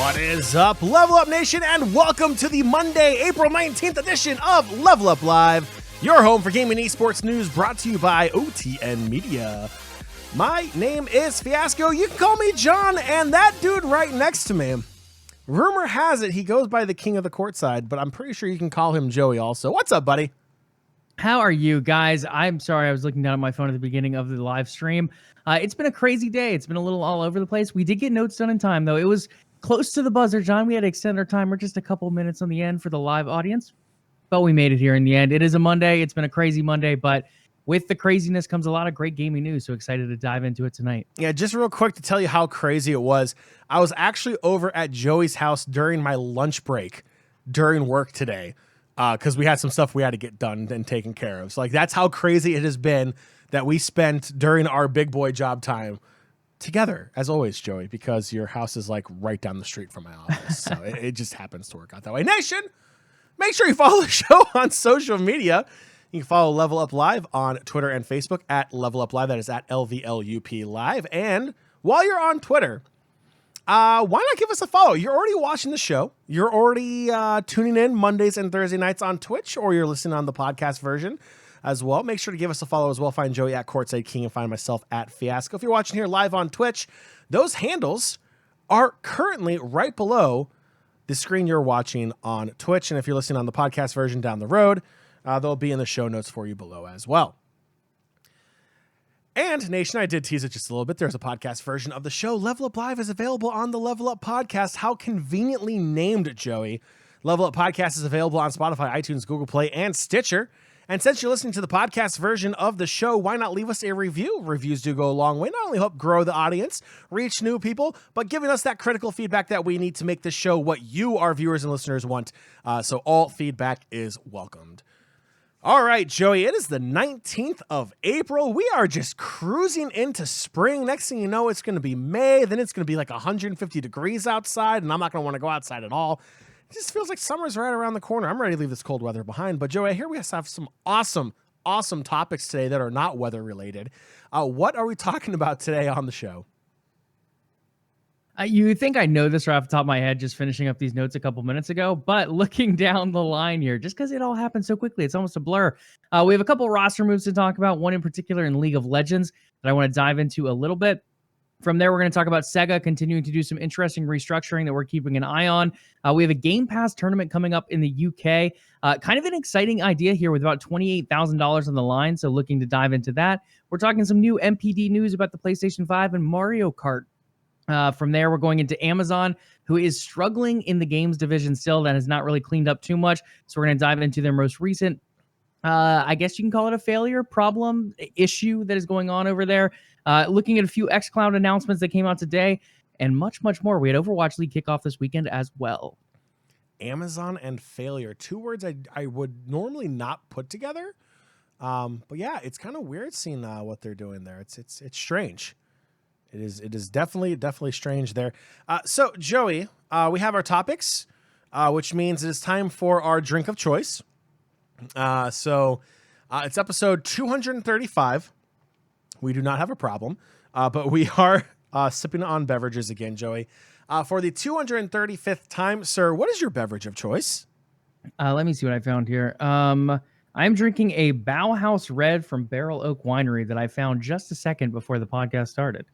What is up, LvLUp Nation, and welcome to the Monday, April 19th edition of LvLUp Live, your home for gaming and esports news brought to you by OTN Media. My name is Fiasco. You can call me John, and that dude right next to me, rumor has it he goes by the king of the courtside, but I'm pretty sure you can call him Joey also. What's up, buddy? How are you guys? I'm sorry, I was looking down at my phone at the beginning of the live stream. It's been a crazy day. It's been a little all over the place. We did get notes done in time, though. It was close to the buzzer, John. We had to extend our timer just a couple minutes on the end for the live audience, but we made it here in the end. It is a Monday. It's been a crazy Monday, but with the craziness comes a lot of great gaming news, so excited to dive into it tonight. Yeah, just real quick to tell you how crazy it was. I was actually over at Joey's house during my lunch break during work today because we had some stuff we had to get done and taken care of. So, like, that's how crazy it has been that we spent during our big boy job time together, as always, Joey, because your house is like right down the street from my office. So it just happens to work out that way. Nation, make sure you follow the show on social media. You can follow LvLUp Live on Twitter and Facebook at LvLUp Live. That is at LvLUP Live. And while you're on Twitter, why not give us a follow? You're already watching the show. You're already tuning in Mondays and Thursday nights on Twitch, or you're listening on the podcast version as well. Make sure to give us a follow as well. Find Joey at Courtside King and find myself at Fiasco. If you're watching here live on Twitch, those handles are currently right below the screen you're watching on Twitch. And if you're listening on the podcast version down the road, they'll be in the show notes for you below as well. And Nation, I did tease it just a little bit. There's a podcast version of the show. LvLUp Live is available on the LvLUp Podcast. How conveniently named, Joey. LvLUp Podcast is available on Spotify, iTunes, Google Play, and Stitcher. And since you're listening to the podcast version of the show, why not leave us a review? Reviews do go a long way. Not only help grow the audience, reach new people, but giving us that critical feedback that we need to make this show what you, our viewers and listeners, want. So all feedback is welcomed. All right, Joey, it is the 19th of April. We are just cruising into spring. Next thing you know, it's going to be May. Then it's going to be like 150 degrees outside, and I'm not going to want to go outside at all. It just feels like summer's right around the corner. I'm ready to leave this cold weather behind. But, Joey, I hear we have some awesome topics today that are not weather-related. What are we talking about today on the show? You think I know this right off the top of my head, just finishing up these notes a couple minutes ago, but looking down the line here, just because it all happened so quickly, it's almost a blur. We have a couple roster moves to talk about, one in particular in League of Legends that I want to dive into a little bit. From there, we're going to talk about Sega continuing to do some interesting restructuring that we're keeping an eye on. We have a Game Pass tournament coming up in the UK. Kind of an exciting idea here with about $28,000 on the line, so looking to dive into that. We're talking some new MPD news about the PlayStation 5 and Mario Kart. From there, we're going into Amazon, who is struggling in the games division still. That has not really cleaned up too much. So we're going to dive into their most recent, I guess you can call it a failure, problem, issue that is going on over there. Looking at a few xCloud announcements that came out today and much, much more. We had Overwatch League kickoff this weekend as well. Amazon and failure. Two words I would normally not put together. But yeah, it's kind of weird seeing what they're doing there. It's strange. It is definitely strange there. So, Joey, we have our topics, which means it is time for our drink of choice. So it's episode 235. We do not have a problem, but we are sipping on beverages again, Joey. For the 235th time, sir, what is your beverage of choice? Let me see what I found here. I'm drinking a Bauhaus Red from Barrel Oak Winery that I found just a second before the podcast started.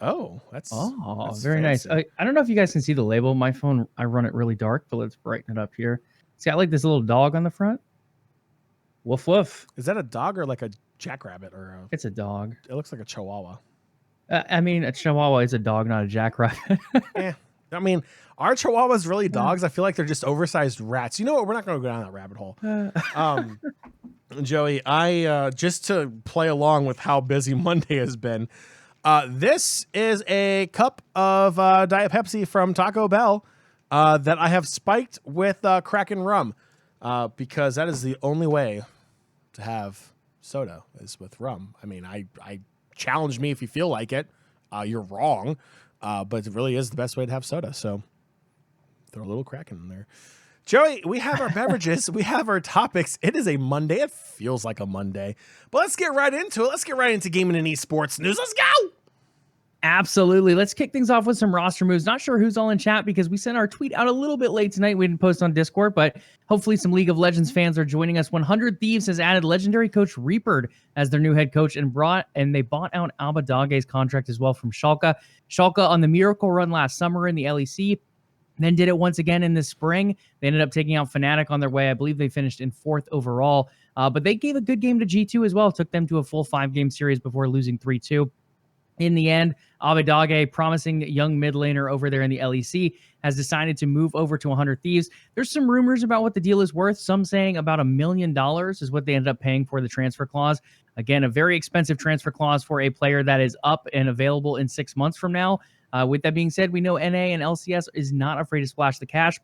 Oh, that's very fancy. nice. I don't know if you guys can see the label. My phone, I run it really dark, but let's brighten it up here. It's got like this little dog on the front. Woof woof. Is that a dog or like a jackrabbit It's a dog. It looks like a chihuahua. I mean, a chihuahua is a dog, not a jackrabbit. Yeah. I mean, are chihuahuas really dogs? I feel like they're just oversized rats. You know what? We're not going to go down that rabbit hole. Joey, I just to play along with how busy Monday has been, this is a cup of Diet Pepsi from Taco Bell that I have spiked with Kraken rum because that is the only way to have soda is with rum. I mean, I challenge me if you feel like it. You're wrong, but it really is the best way to have soda. So throw a little Kraken in there. Joey, we have our beverages. We have our topics. It is a Monday. It feels like a Monday. But let's get right into it. Let's get right into gaming and esports news. Let's go! Absolutely. Let's kick things off with some roster moves. Not sure who's all in chat because we sent our tweet out a little bit late tonight. We didn't post on Discord, but hopefully some League of Legends fans are joining us. 100 Thieves has added legendary coach Reaper as their new head coach and they bought out Alba contract as well from Schalke. Schalke on the miracle run last summer in the LEC, then did it once again in the spring. They ended up taking out Fnatic on their way. I believe they finished in 4th overall, but they gave a good game to G2 as well. Took them to a full 5-game series before losing 3-2. In the end, Abadage, promising young mid laner over there in the LEC, has decided to move over to 100 Thieves. There's some rumors about what the deal is worth. Some saying about $1 million is what they ended up paying for the transfer clause. Again, a very expensive transfer clause for a player that is up and available in 6 months from now. With that being said, we know NA and LCS is not afraid to splash the cash.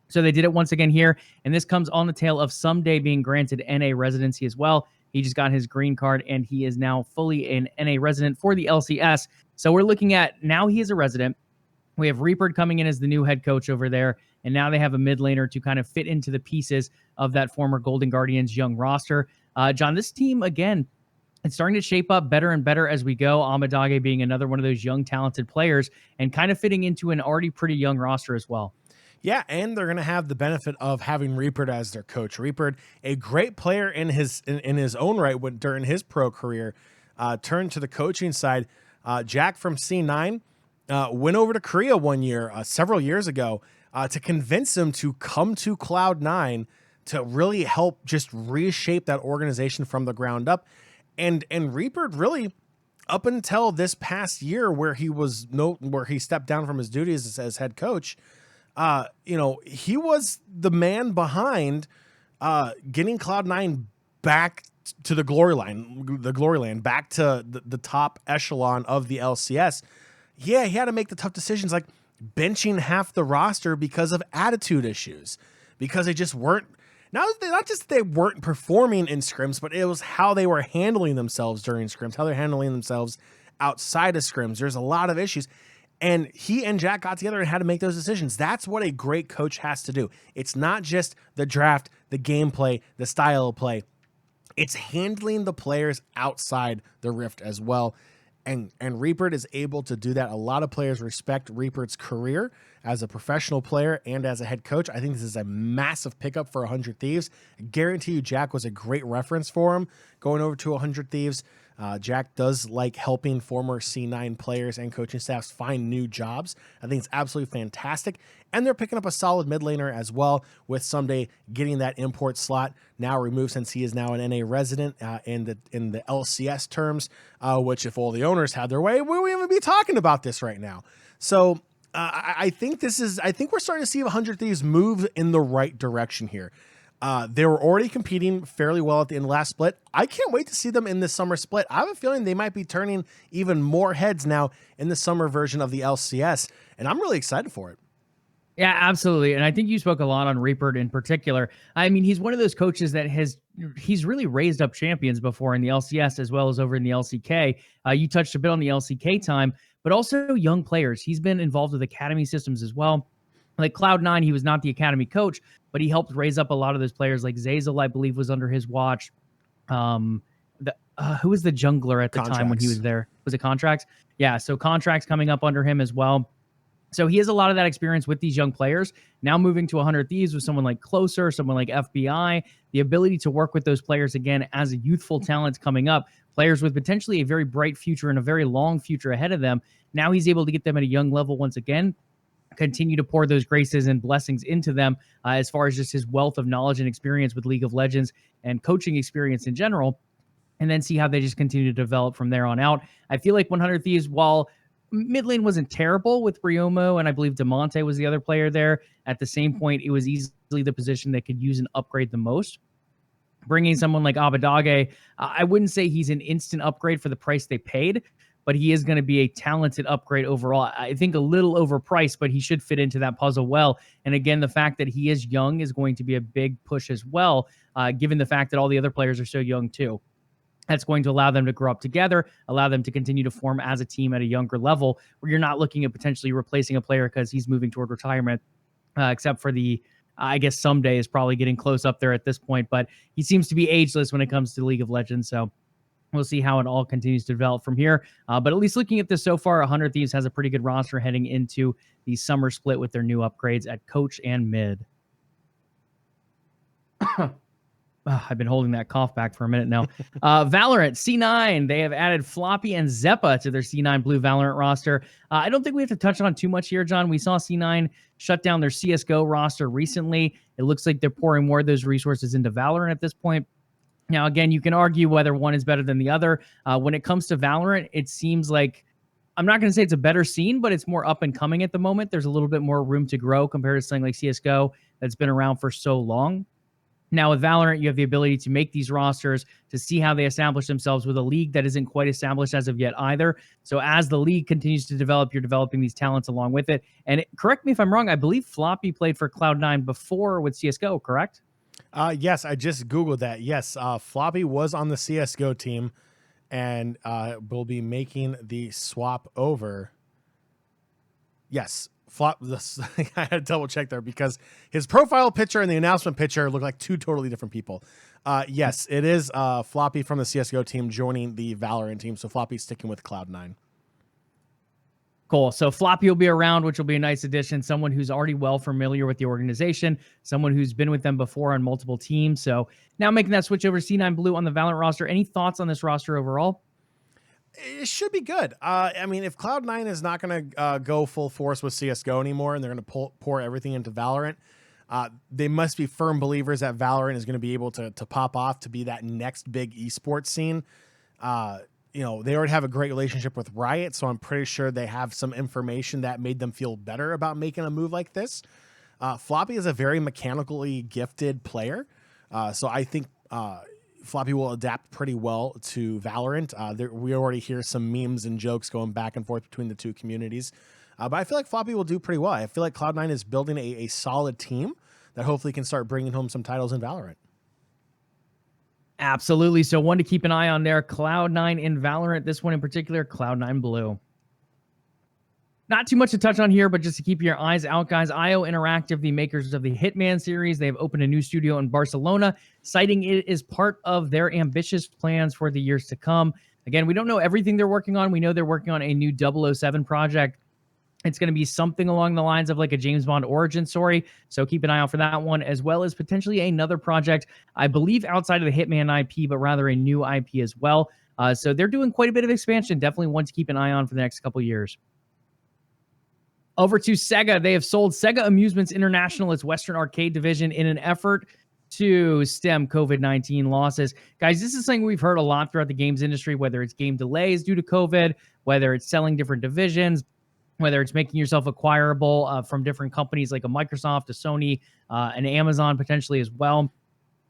So they did it once again here. And this comes on the tail of someday being granted NA residency as well. He just got his green card, and he is now fully an NA resident for the LCS. So we're looking at now he is a resident. We have Reaper coming in as the new head coach over there, and now they have a mid laner to kind of fit into the pieces of that former Golden Guardians young roster. John, this team, again, it's starting to shape up better and better as we go. Amadage being another one of those young, talented players and kind of fitting into an already pretty young roster as well. Yeah, and they're going to have the benefit of having Reaper as their coach. Reaper, a great player in his own right during his pro career, turned to the coaching side. Jack from C9 went over to Korea one year, several years ago, to convince him to come to Cloud9 to really help just reshape that organization from the ground up. And Reaper really, up until this past year where he stepped down from his duties as head coach, he was the man behind getting Cloud9 back to the glory land, back to the top echelon of the LCS. Yeah, he had to make the tough decisions like benching half the roster because of attitude issues, because they just weren't, not just they weren't performing in scrims, but it was how they were handling themselves during scrims, how they're handling themselves outside of scrims. There's a lot of issues. And he and Jack got together and had to make those decisions. That's what a great coach has to do. It's not just the draft, the gameplay, the style of play. It's handling the players outside the Rift as well. And Reaper is able to do that. A lot of players respect Reaper's career as a professional player and as a head coach. I think this is a massive pickup for 100 Thieves. I guarantee you Jack was a great reference for him going over to 100 Thieves. Jack does like helping former C9 players and coaching staffs find new jobs. I think it's absolutely fantastic. And they're picking up a solid mid laner as well, with someday getting that import slot now removed since he is now an NA resident in the LCS terms, which if all the owners had their way, we wouldn't even be talking about this right now. So I think we're starting to see 100 Thieves move in the right direction here. They were already competing fairly well at the end of last split. I can't wait to see them in this summer split. I have a feeling they might be turning even more heads now in the summer version of the LCS, and I'm really excited for it. Yeah, absolutely. And I think you spoke a lot on Reaper in particular. I mean, he's one of those coaches that he's really raised up champions before in the LCS as well as over in the LCK. You touched a bit on the LCK time, but also young players. He's been involved with academy systems as well. Like Cloud9, he was not the academy coach, but he helped raise up a lot of those players. Like Zazel, I believe, was under his watch. Who was the jungler at the time when he was there? Was it Contracts? Yeah, so Contracts coming up under him as well. So he has a lot of that experience with these young players. Now moving to 100 Thieves with someone like Closer, someone like FBI, the ability to work with those players again as a youthful talent coming up, players with potentially a very bright future and a very long future ahead of them. Now he's able to get them at a young level once again, continue to pour those graces and blessings into them as far as just his wealth of knowledge and experience with League of Legends and coaching experience in general, and then see how they just continue to develop from there on out. I feel like 100 Thieves, while mid lane wasn't terrible with Riomo, and I believe DeMonte was the other player there, at the same point, it was easily the position that could use an upgrade the most. Bringing someone like Abadage, I wouldn't say he's an instant upgrade for the price they paid, but he is going to be a talented upgrade overall. I think a little overpriced, but he should fit into that puzzle well. And again, the fact that he is young is going to be a big push as well, given the fact that all the other players are so young too. That's going to allow them to grow up together, allow them to continue to form as a team at a younger level, where you're not looking at potentially replacing a player because he's moving toward retirement, except for I guess someday is probably getting close up there at this point, but he seems to be ageless when it comes to League of Legends. So We'll see how it all continues to develop from here. But at least looking at this so far, 100 Thieves has a pretty good roster heading into the summer split with their new upgrades at coach and mid. I've been holding that cough back for a minute now. Valorant, C9, they have added Floppy and Zeppa to their C9 Blue Valorant roster. I don't think we have to touch on too much here, John. We saw C9 shut down their CSGO roster recently. It looks like they're pouring more of those resources into Valorant at this point. Now, again, you can argue whether one is better than the other. When it comes to Valorant, it seems like, I'm not going to say it's a better scene, but it's more up and coming at the moment. There's a little bit more room to grow compared to something like CSGO that's been around for so long. Now, with Valorant, you have the ability to make these rosters to see how they establish themselves with a league that isn't quite established as of yet either. So as the league continues to develop, you're developing these talents along with it. And correct me if I'm wrong, I believe Floppy played for Cloud9 before with CSGO, correct? Yes, I just Googled that. Yes, Floppy was on the CSGO team and will be making the swap over. Yes. I had to double check there because his profile picture and the announcement picture look like two totally different people. Yes, it is Floppy from the CSGO team joining the Valorant team. So Floppy's sticking with Cloud9. Cool. So Floppy will be around, which will be a nice addition. Someone who's already well familiar with the organization, someone who's been with them before on multiple teams. So now making that switch over to C9 Blue on the Valorant roster. Any thoughts on this roster overall? It should be good. I mean, if Cloud9 is not going to go full force with CSGO anymore and they're going to pour everything into Valorant, they must be firm believers that Valorant is going to be able to pop off to be that next big esports scene. They already have a great relationship with Riot, so I'm pretty sure they have some information that made them feel better about making a move like this. Floppy is a very mechanically gifted player, so I think Floppy will adapt pretty well to Valorant. We already hear some memes and jokes going back and forth between the two communities. But I feel like Floppy will do pretty well. I feel like Cloud9 is building a solid team that hopefully can start bringing home some titles in Valorant. Absolutely. So one to keep an eye on there, Cloud9 in Valorant. This one in particular, Cloud9 Blue. Not too much to touch on here, but just to keep your eyes out, guys. IO Interactive, the makers of the Hitman series, they've opened a new studio in Barcelona, citing it as part of their ambitious plans for the years to come. Again, we don't know everything they're working on. We know they're working on a new 007 project. It's going to be something along the lines of like a James Bond origin story. So keep an eye out for that one, as well as potentially another project, I believe outside of the Hitman IP, but rather a new IP as well. So they're doing quite a bit of expansion. Definitely one to keep an eye on for the next couple of years. Over to Sega. They have sold Sega Amusements International, its Western arcade division, in an effort to stem COVID-19 losses. Guys, this is something we've heard a lot throughout the games industry, whether it's game delays due to COVID, whether it's selling different divisions, whether it's making yourself acquirable from different companies like a Microsoft, a Sony, and Amazon potentially as well.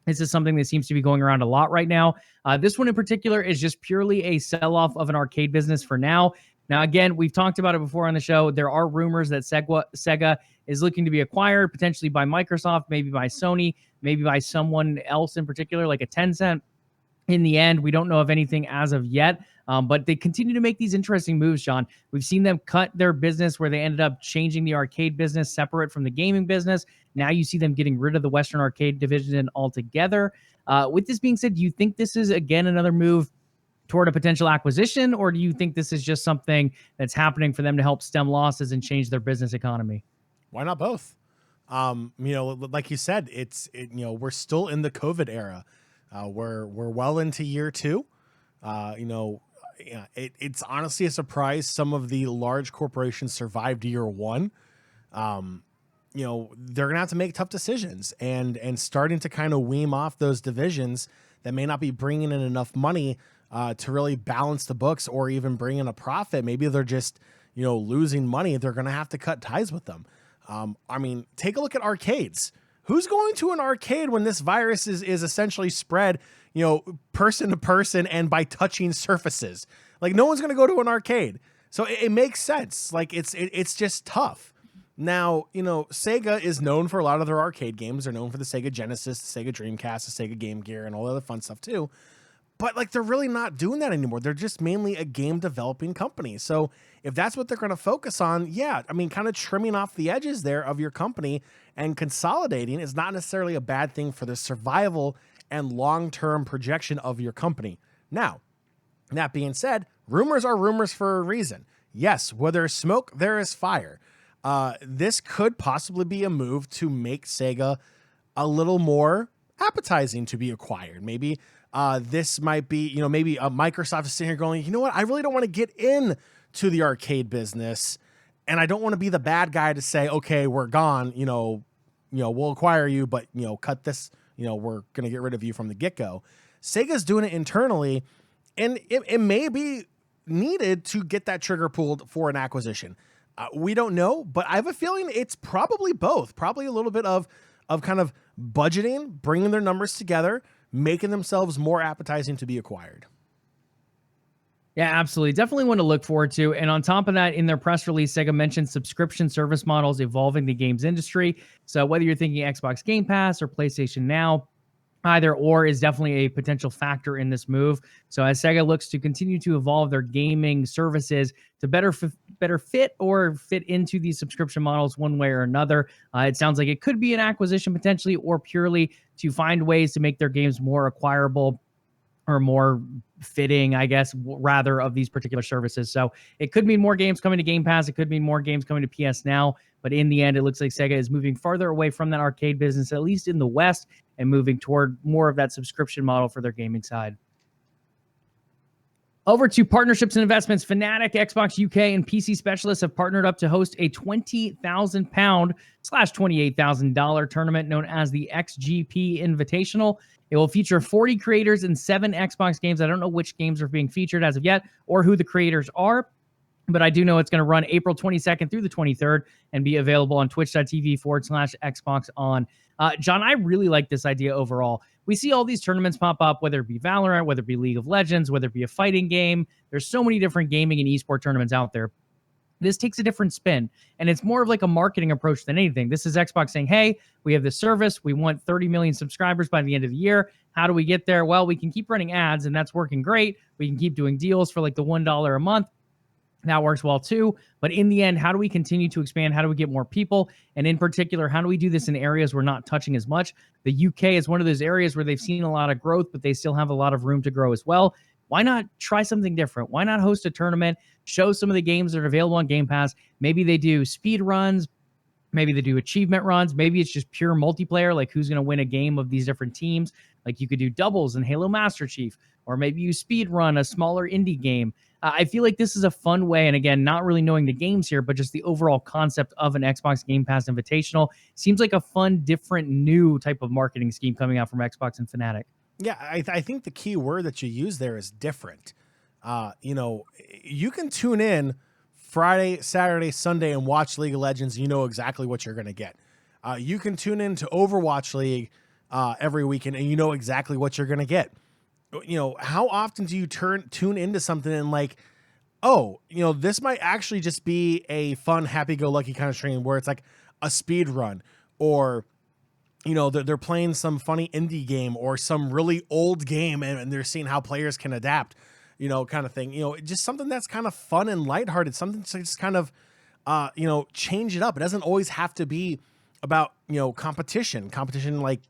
This is something that seems to be going around a lot right now. This one in particular is just purely a sell-off of an arcade business for now. Now, again, we've talked about it before on the show. There are rumors that Sega is looking to be acquired, potentially by Microsoft, maybe by Sony, maybe by someone else in particular, like a Tencent. In the end, we don't know of anything as of yet, but they continue to make these interesting moves, John. We've seen them cut their business where they ended up changing the arcade business separate from the gaming business. Now you see them getting rid of the Western arcade division altogether. With this being said, do you think this is, again, another move toward a potential acquisition, or do you think this is just something that's happening for them to help stem losses and change their business economy? Why not both? Like you said, we're still in the COVID era. We're well into year 2. It's honestly a surprise some of the large corporations survived year 1. They're gonna have to make tough decisions and starting to kind of wean off those divisions that may not be bringing in enough money to really balance the books or even bring in a profit. Maybe they're just, losing money. They're going to have to cut ties with them. Take a look at arcades. Who's going to an arcade when this virus is essentially spread, person to person and by touching surfaces? Like, no one's going to go to an arcade. So it makes sense. Like, it's just tough. Now, Sega is known for a lot of their arcade games. They're known for the Sega Genesis, the Sega Dreamcast, the Sega Game Gear, and all the other fun stuff too. But like, they're really not doing that anymore. They're just mainly a game developing company. So if that's what they're going to focus on, kind of trimming off the edges there of your company and consolidating is not necessarily a bad thing for the survival and long-term projection of your company. Now, That being said, rumors are rumors for a reason. Yes, where there's smoke, there is fire. This could possibly be a move to make Sega a little more appetizing to be acquired. Maybe this might be, maybe Microsoft is sitting here going, you know what, I really don't want to get in to the arcade business, and I don't want to be the bad guy to say, okay, we're gone, we'll acquire you, but cut this, we're gonna get rid of you from the get-go. Sega's doing it internally, and it may be needed to get that trigger pulled for an acquisition. We don't know, but I have a feeling it's probably both. Probably a little bit of kind of budgeting, bringing their numbers together, making themselves more appetizing to be acquired. Yeah, absolutely. Definitely one to look forward to. And on top of that, in their press release, Sega mentioned subscription service models evolving the games industry. So whether you're thinking Xbox Game Pass or PlayStation Now, either or is definitely a potential factor in this move. So as Sega looks to continue to evolve their gaming services to better fit into these subscription models one way or another, it sounds like it could be an acquisition potentially, or purely to find ways to make their games more acquirable or more fitting, I guess, rather, of these particular services. So it could mean more games coming to Game Pass. It could mean more games coming to PS Now. But in the end, it looks like Sega is moving farther away from that arcade business, at least in the West, and moving toward more of that subscription model for their gaming side. Over to partnerships and investments. Fnatic, Xbox UK, and PC specialists have partnered up to host a £20,000/$28,000 tournament known as the XGP Invitational. It will feature 40 creators and 7 Xbox games. I don't know which games are being featured as of yet or who the creators are, but I do know it's going to run April 22nd through the 23rd and be available on twitch.tv/Xbox on. John, I really like this idea overall. We see all these tournaments pop up, whether it be Valorant, whether it be League of Legends, whether it be a fighting game. There's so many different gaming and esport tournaments out there. This takes a different spin, and it's more of like a marketing approach than anything. This is Xbox saying, hey, we have this service. We want 30 million subscribers by the end of the year. How do we get there? Well, we can keep running ads, and that's working great. We can keep doing deals for like the $1 a month. That works well too. But in the end, how do we continue to expand? How do we get more people? And in particular, how do we do this in areas we're not touching as much? The UK is one of those areas where they've seen a lot of growth, but they still have a lot of room to grow as well. Why not try something different? Why not host a tournament, show some of the games that are available on Game Pass? Maybe they do speed runs. Maybe they do achievement runs. Maybe it's just pure multiplayer, like who's going to win a game of these different teams. Like you could do doubles in Halo Master Chief, or maybe you speed run a smaller indie game. I feel like this is a fun way, and again, not really knowing the games here, but just the overall concept of an Xbox Game Pass Invitational seems like a fun, different, new type of marketing scheme coming out from Xbox and Fnatic. Yeah, I think the key word that you use there is different. You can tune in Friday, Saturday, Sunday and watch League of Legends. You know exactly what you're going to get. You can tune in to Overwatch League every weekend, and you know exactly what you're going to get. How often do you tune into something and like, oh, this might actually just be a fun, happy-go-lucky kind of stream where it's like a speed run, or they're playing some funny indie game or some really old game, and they're seeing how players can adapt, kind of thing. Just something that's kind of fun and lighthearted, something to just kind of, change it up. It doesn't always have to be about, competition like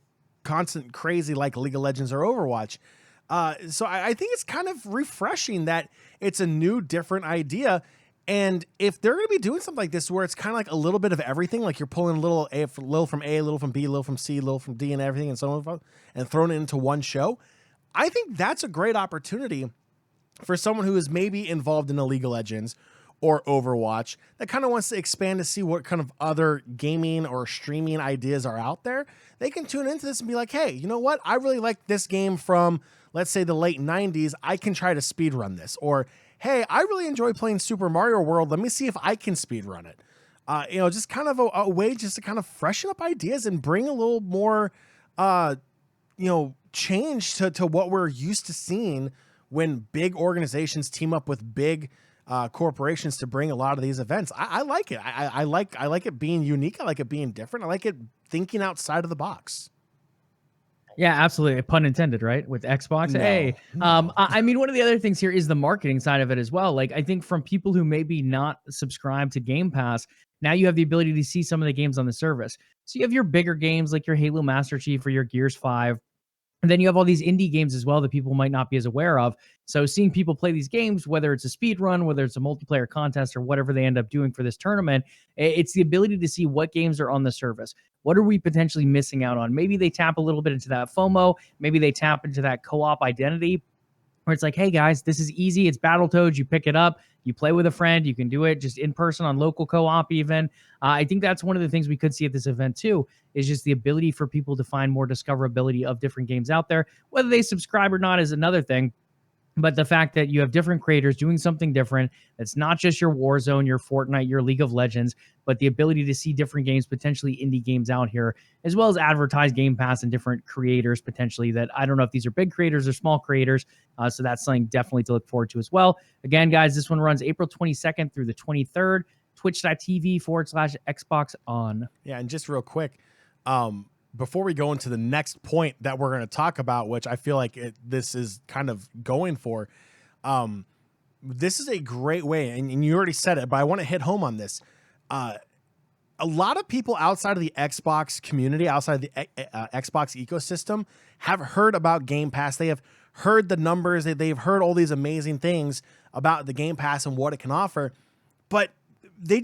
constant crazy like League of Legends or Overwatch. So I think it's kind of refreshing that it's a new, different idea. And if they're going to be doing something like this, where it's kind of like a little bit of everything, like you're pulling a little from A, a little from B, a little from C, a little from D, and everything, and so on, and throwing it into one show, I think that's a great opportunity for someone who is maybe involved in a League of Legends or Overwatch that kind of wants to expand to see what kind of other gaming or streaming ideas are out there. They can tune into this and be like, hey, you know what? I really like this game from, let's say, the late 90s. I can try to speed run this. Or, hey, I really enjoy playing Super Mario World. Let me see if I can speed run it. Just kind of a way just to kind of freshen up ideas and bring a little more, change to what we're used to seeing when big organizations team up with big corporations to bring a lot of these events. I like it. I like it being unique. I like it being different. I like it thinking outside of the box. Yeah, absolutely. Pun intended, right? With Xbox. No. Hey, I mean, one of the other things here is the marketing side of it as well. Like, I think from people who maybe not subscribe to Game Pass, now you have the ability to see some of the games on the service. So you have your bigger games like your Halo Master Chief or your Gears 5, And then you have all these indie games as well that people might not be as aware of. So seeing people play these games, whether it's a speed run, whether it's a multiplayer contest, or whatever they end up doing for this tournament, it's the ability to see what games are on the service. What are we potentially missing out on? Maybe they tap a little bit into that FOMO. Maybe they tap into that co-op identity where it's like, hey guys, this is easy. It's Battletoads. You pick it up, you play with a friend, you can do it just in person on local co-op even. I think that's one of the things we could see at this event too, is just the ability for people to find more discoverability of different games out there. Whether they subscribe or not is another thing. But the fact that you have different creators doing something different, that's not just your Warzone, your Fortnite, your League of Legends, but the ability to see different games, potentially indie games out here, as well as advertise Game Pass and different creators potentially that I don't know if these are big creators or small creators. So that's something definitely to look forward to as well. Again, guys, this one runs April 22nd through the 23rd, twitch.tv/Xbox on. Yeah, and just real quick, before we go into the next point that we're going to talk about, which I feel like this is kind of going for, this is a great way, and you already said it, but I want to hit home on this. A lot of people outside of the Xbox community, outside of the Xbox ecosystem, have heard about Game Pass. They have heard the numbers. They've heard all these amazing things about the Game Pass and what it can offer, but they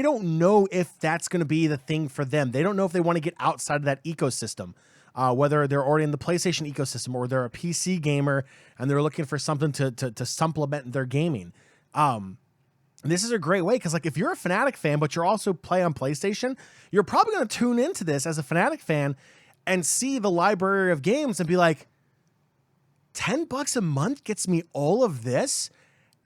don't know if that's going to be the thing for them. They don't know if they want to get outside of that ecosystem, whether they're already in the PlayStation ecosystem or they're a PC gamer and they're looking for something to supplement their gaming. This is a great way because, like, if you're a Fnatic fan, but you're also play on PlayStation, you're probably going to tune into this as a Fnatic fan and see the library of games and be like, $10 a month gets me all of this?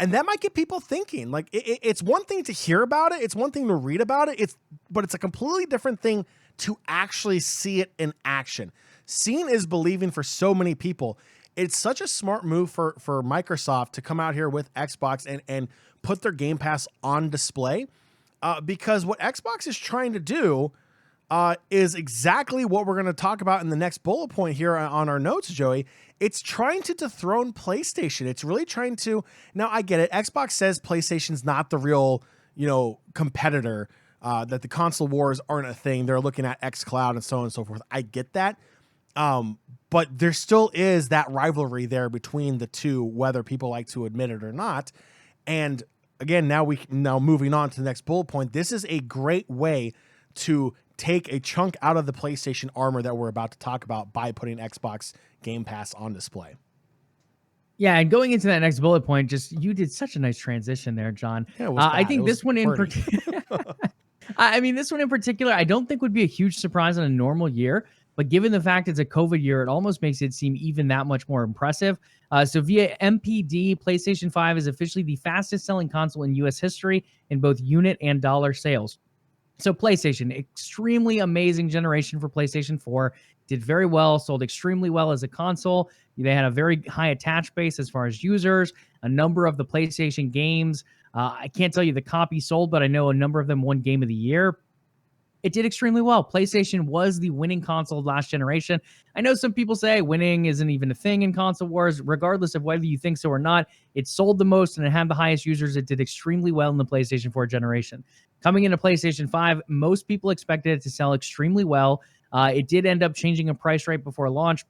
And that might get people thinking. Like, it's one thing to hear about it. It's one thing to read about it. But it's a completely different thing to actually see it in action. Seeing is believing for so many people. It's such a smart move for Microsoft to come out here with Xbox and put their Game Pass on display. Because what Xbox is trying to do is exactly what we're going to talk about in the next bullet point here on our notes, Joey. It's trying to dethrone PlayStation. It's really trying to. Now, I get it. Xbox says PlayStation's not the real, competitor, that the console wars aren't a thing. They're looking at xCloud and so on and so forth. I get that. But there still is that rivalry there between the two, whether people like to admit it or not. And again, now moving on to the next bullet point, this is a great way to take a chunk out of the PlayStation armor that we're about to talk about by putting Xbox Game Pass on display. Yeah, and going into that next bullet point, you did such a nice transition there, John. Yeah, I think this one in particular, this one in particular, I don't think would be a huge surprise in a normal year, but given the fact it's a COVID year, it almost makes it seem even that much more impressive. So via MPD, PlayStation 5 is officially the fastest selling console in US history in both unit and dollar sales. So PlayStation, extremely amazing generation for PlayStation 4, did very well, sold extremely well as a console. They had a very high attach base as far as users, a number of the PlayStation games. I can't tell you the copy sold, but I know a number of them won Game of the Year. It did extremely well. PlayStation was the winning console of last generation. I know some people say winning isn't even a thing in console wars. Regardless of whether you think so or not, it sold the most and it had the highest users. It did extremely well in the PlayStation 4 generation. Coming into PlayStation 5, most people expected it to sell extremely well. It did end up changing a price right before launch.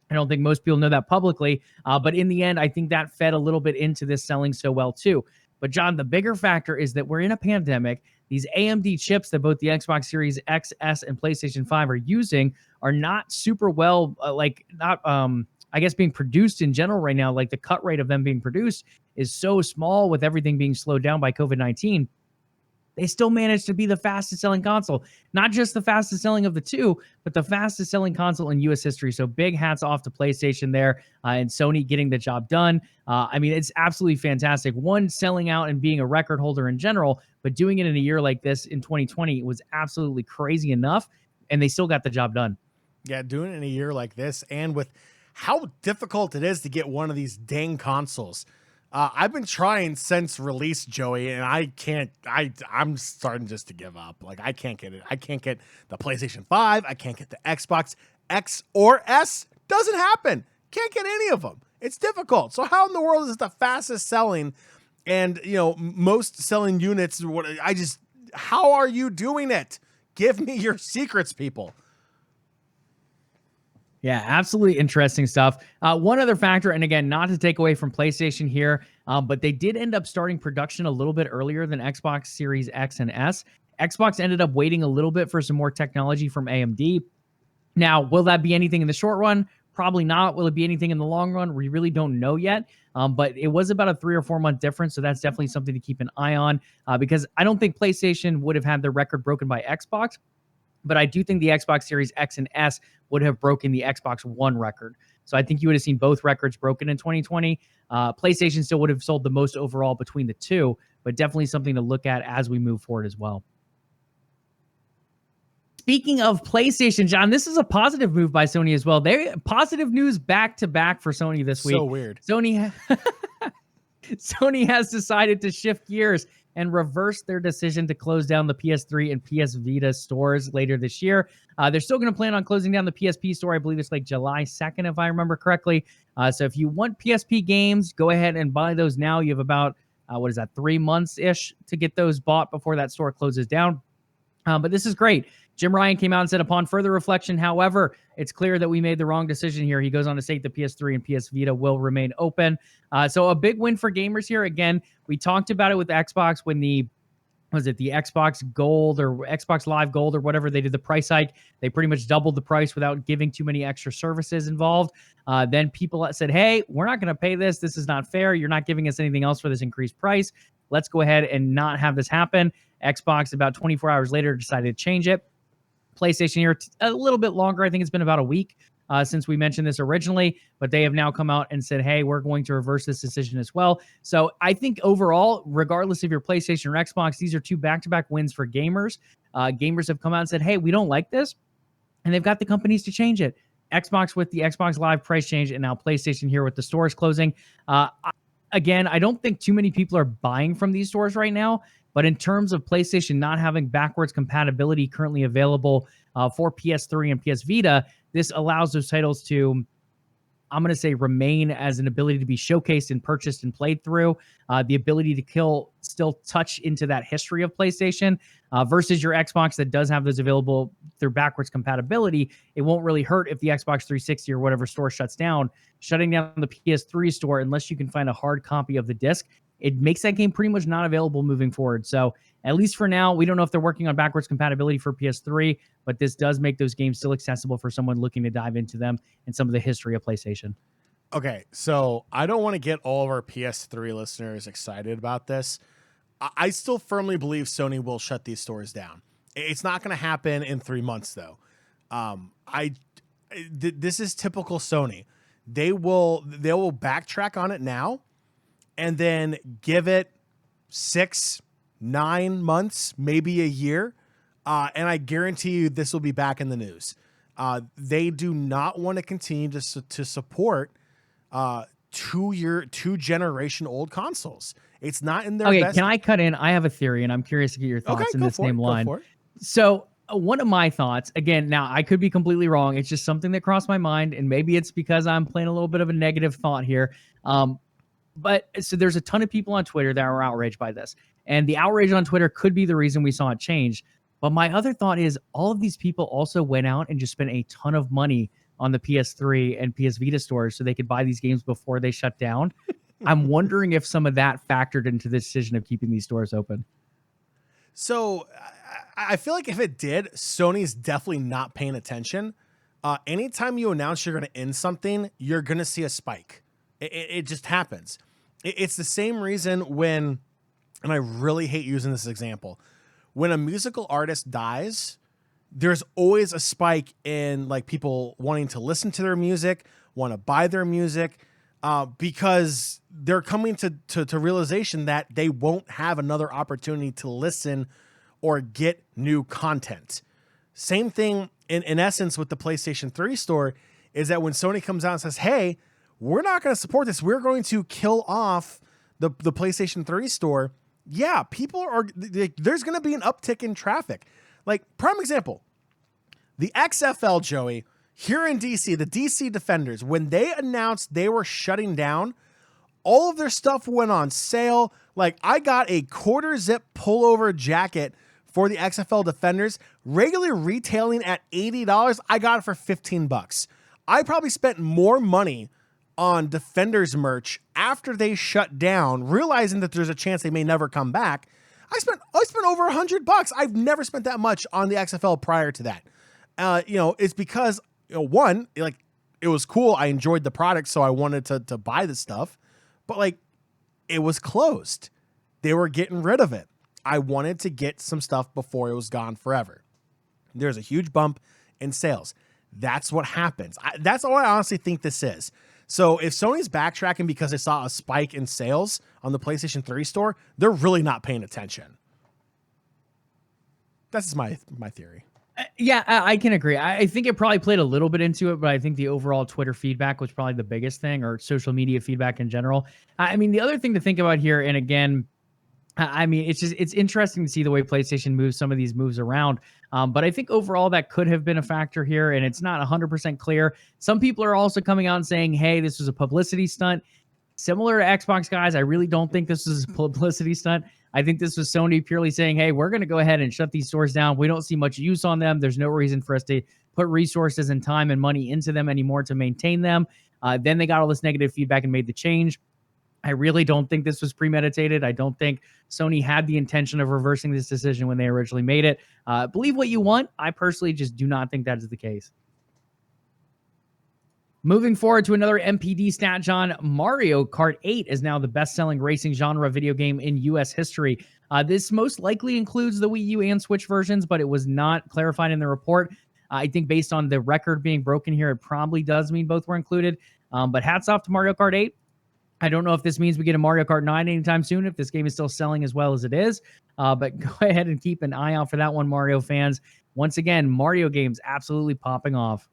I don't think most people know that publicly, but in the end, I think that fed a little bit into this selling so well too. But John, the bigger factor is that we're in a pandemic. These AMD chips that both the Xbox Series X, S, and PlayStation 5 are using are not super well, I guess, being produced in general right now. Like, the cut rate of them being produced is so small with everything being slowed down by COVID-19. They still managed to be the fastest selling console. Not just the fastest selling of the two, but the fastest selling console in US history. So big hats off to PlayStation there and Sony getting the job done. It's absolutely fantastic. One, selling out and being a record holder in general, but doing it in a year like this in 2020 was absolutely crazy enough, and they still got the job done. Yeah, doing it in a year like this and with how difficult it is to get one of these dang consoles. I've been trying since release, Joey, and I'm starting just to give up. Like, I can't get it. I can't get the PlayStation 5. I can't get the Xbox X or S. Doesn't happen. Can't get any of them. It's difficult. So how in the world is it the fastest selling and, most selling units? How are you doing it? Give me your secrets, people. Yeah, absolutely interesting stuff. One other factor, and again, not to take away from PlayStation here, but they did end up starting production a little bit earlier than Xbox Series X and S. Xbox ended up waiting a little bit for some more technology from AMD. Now, will that be anything in the short run? Probably not. Will it be anything in the long run? We really don't know yet. But it was about a 3 or 4 month difference. So that's definitely something to keep an eye on because I don't think PlayStation would have had their record broken by Xbox. But I do think the Xbox Series X and S would have broken the Xbox One record. So I think you would have seen both records broken in 2020. PlayStation still would have sold the most overall between the two, but definitely something to look at as we move forward as well. Speaking of PlayStation, John, this is a positive move by Sony as well. Positive news back to back for Sony this week. So weird. Sony has decided to shift gears and reverse their decision to close down the PS3 and PS Vita stores later this year. They're still going to plan on closing down the PSP store. I believe it's like July 2nd, if I remember correctly. So if you want PSP games, go ahead and buy those now. You have about, 3 months-ish to get those bought before that store closes down. But this is great. Jim Ryan came out and said, upon further reflection, however, it's clear that we made the wrong decision here. He goes on to say the PS3 and PS Vita will remain open. So a big win for gamers here. Again, we talked about it with Xbox when the Xbox Gold or Xbox Live Gold or whatever, they did the price hike. They pretty much doubled the price without giving too many extra services involved. Then people said, hey, we're not going to pay this. This is not fair. You're not giving us anything else for this increased price. Let's go ahead and not have this happen. Xbox, about 24 hours later, decided to change it. PlayStation here a little bit longer. I think it's been about a week since we mentioned this originally, but they have now come out and said, hey, we're going to reverse this decision as well. So I think overall, regardless of your PlayStation or Xbox, these are two back-to-back wins for gamers. Gamers have come out and said, hey, we don't like this, and they've got the companies to change it. Xbox with the Xbox Live price change, and now PlayStation here with the stores closing. Again, I don't think too many people are buying from these stores right now. But in terms of PlayStation not having backwards compatibility currently available for PS3 and PS Vita, this allows those titles to, I'm going to say, remain as an ability to be showcased and purchased and played through. The ability to still touch into that history of PlayStation versus your Xbox that does have those available through backwards compatibility. It won't really hurt if the Xbox 360 or whatever store shuts down. Shutting down the PS3 store, unless you can find a hard copy of the disc, it makes that game pretty much not available moving forward. So at least for now, we don't know if they're working on backwards compatibility for PS3, but this does make those games still accessible for someone looking to dive into them and some of the history of PlayStation. Okay, so I don't want to get all of our PS3 listeners excited about this. I still firmly believe Sony will shut these stores down. It's not going to happen in 3 months, though. This is typical Sony. They will backtrack on it now, and then give it 6, 9 months, maybe a year. And I guarantee you this will be back in the news. They do not want to continue to support 2 generation old consoles. It's not in their best. Okay, can I cut in? I have a theory, and I'm curious to get your thoughts in this same line. So one of my thoughts, again, now I could be completely wrong. It's just something that crossed my mind, and maybe it's because I'm playing a little bit of a negative thought here. But so there's a ton of people on Twitter that are outraged by this. And the outrage on Twitter could be the reason we saw it change. But my other thought is all of these people also went out and just spent a ton of money on the PS3 and PS Vita stores so they could buy these games before they shut down. I'm wondering if some of that factored into the decision of keeping these stores open. So I feel like if it did, Sony's definitely not paying attention. Anytime you announce you're going to end something, you're going to see a spike. It just happens. It's the same reason when, and I really hate using this example, when a musical artist dies, there's always a spike in like people wanting to listen to their music, want to buy their music, because they're coming to realization that they won't have another opportunity to listen or get new content. Same thing in essence with the PlayStation 3 store is that when Sony comes out and says, hey, we're not going to support this, we're going to kill off the PlayStation 3 store. Yeah, there's going to be an uptick in traffic. Like, prime example, the XFL, Joey, here in DC, the DC Defenders, when they announced they were shutting down, all of their stuff went on sale. Like, I got a quarter zip pullover jacket for the XFL Defenders, regularly retailing at $80. I got it for $15. I probably spent more money on Defenders merch after they shut down, realizing that there's a chance they may never come back. I spent over $100. I've never spent that much on the XFL prior to that. It's because one, like, it was cool. I enjoyed the product, so I wanted to buy the stuff, but like, it was closed. They were getting rid of it. I wanted to get some stuff before it was gone forever. There's a huge bump in sales. That's what happens. That's all I honestly think this is. So if Sony's backtracking because they saw a spike in sales on the PlayStation 3 store, they're really not paying attention. That's my theory. Yeah, I can agree. I think it probably played a little bit into it, but I think the overall Twitter feedback was probably the biggest thing, or social media feedback in general. I mean, the other thing to think about here, and again, I mean, it's interesting to see the way PlayStation moves some of these moves around. But I think overall that could have been a factor here, and it's not 100% clear. Some people are also coming out and saying, hey, this was a publicity stunt. Similar to Xbox guys, I really don't think this is a publicity stunt. I think this was Sony purely saying, hey, we're going to go ahead and shut these stores down. We don't see much use on them. There's no reason for us to put resources and time and money into them anymore to maintain them. Then they got all this negative feedback and made the change. I really don't think this was premeditated. I don't think Sony had the intention of reversing this decision when they originally made it. Believe what you want. I personally just do not think that is the case. Moving forward to another MPD stat, John, Mario Kart 8 is now the best-selling racing genre video game in U.S. history. This most likely includes the Wii U and Switch versions, but it was not clarified in the report. I think based on the record being broken here, it probably does mean both were included. But hats off to Mario Kart 8. I don't know if this means we get a Mario Kart 9 anytime soon, if this game is still selling as well as it is. But go ahead and keep an eye out for that one, Mario fans. Once again, Mario games absolutely popping off.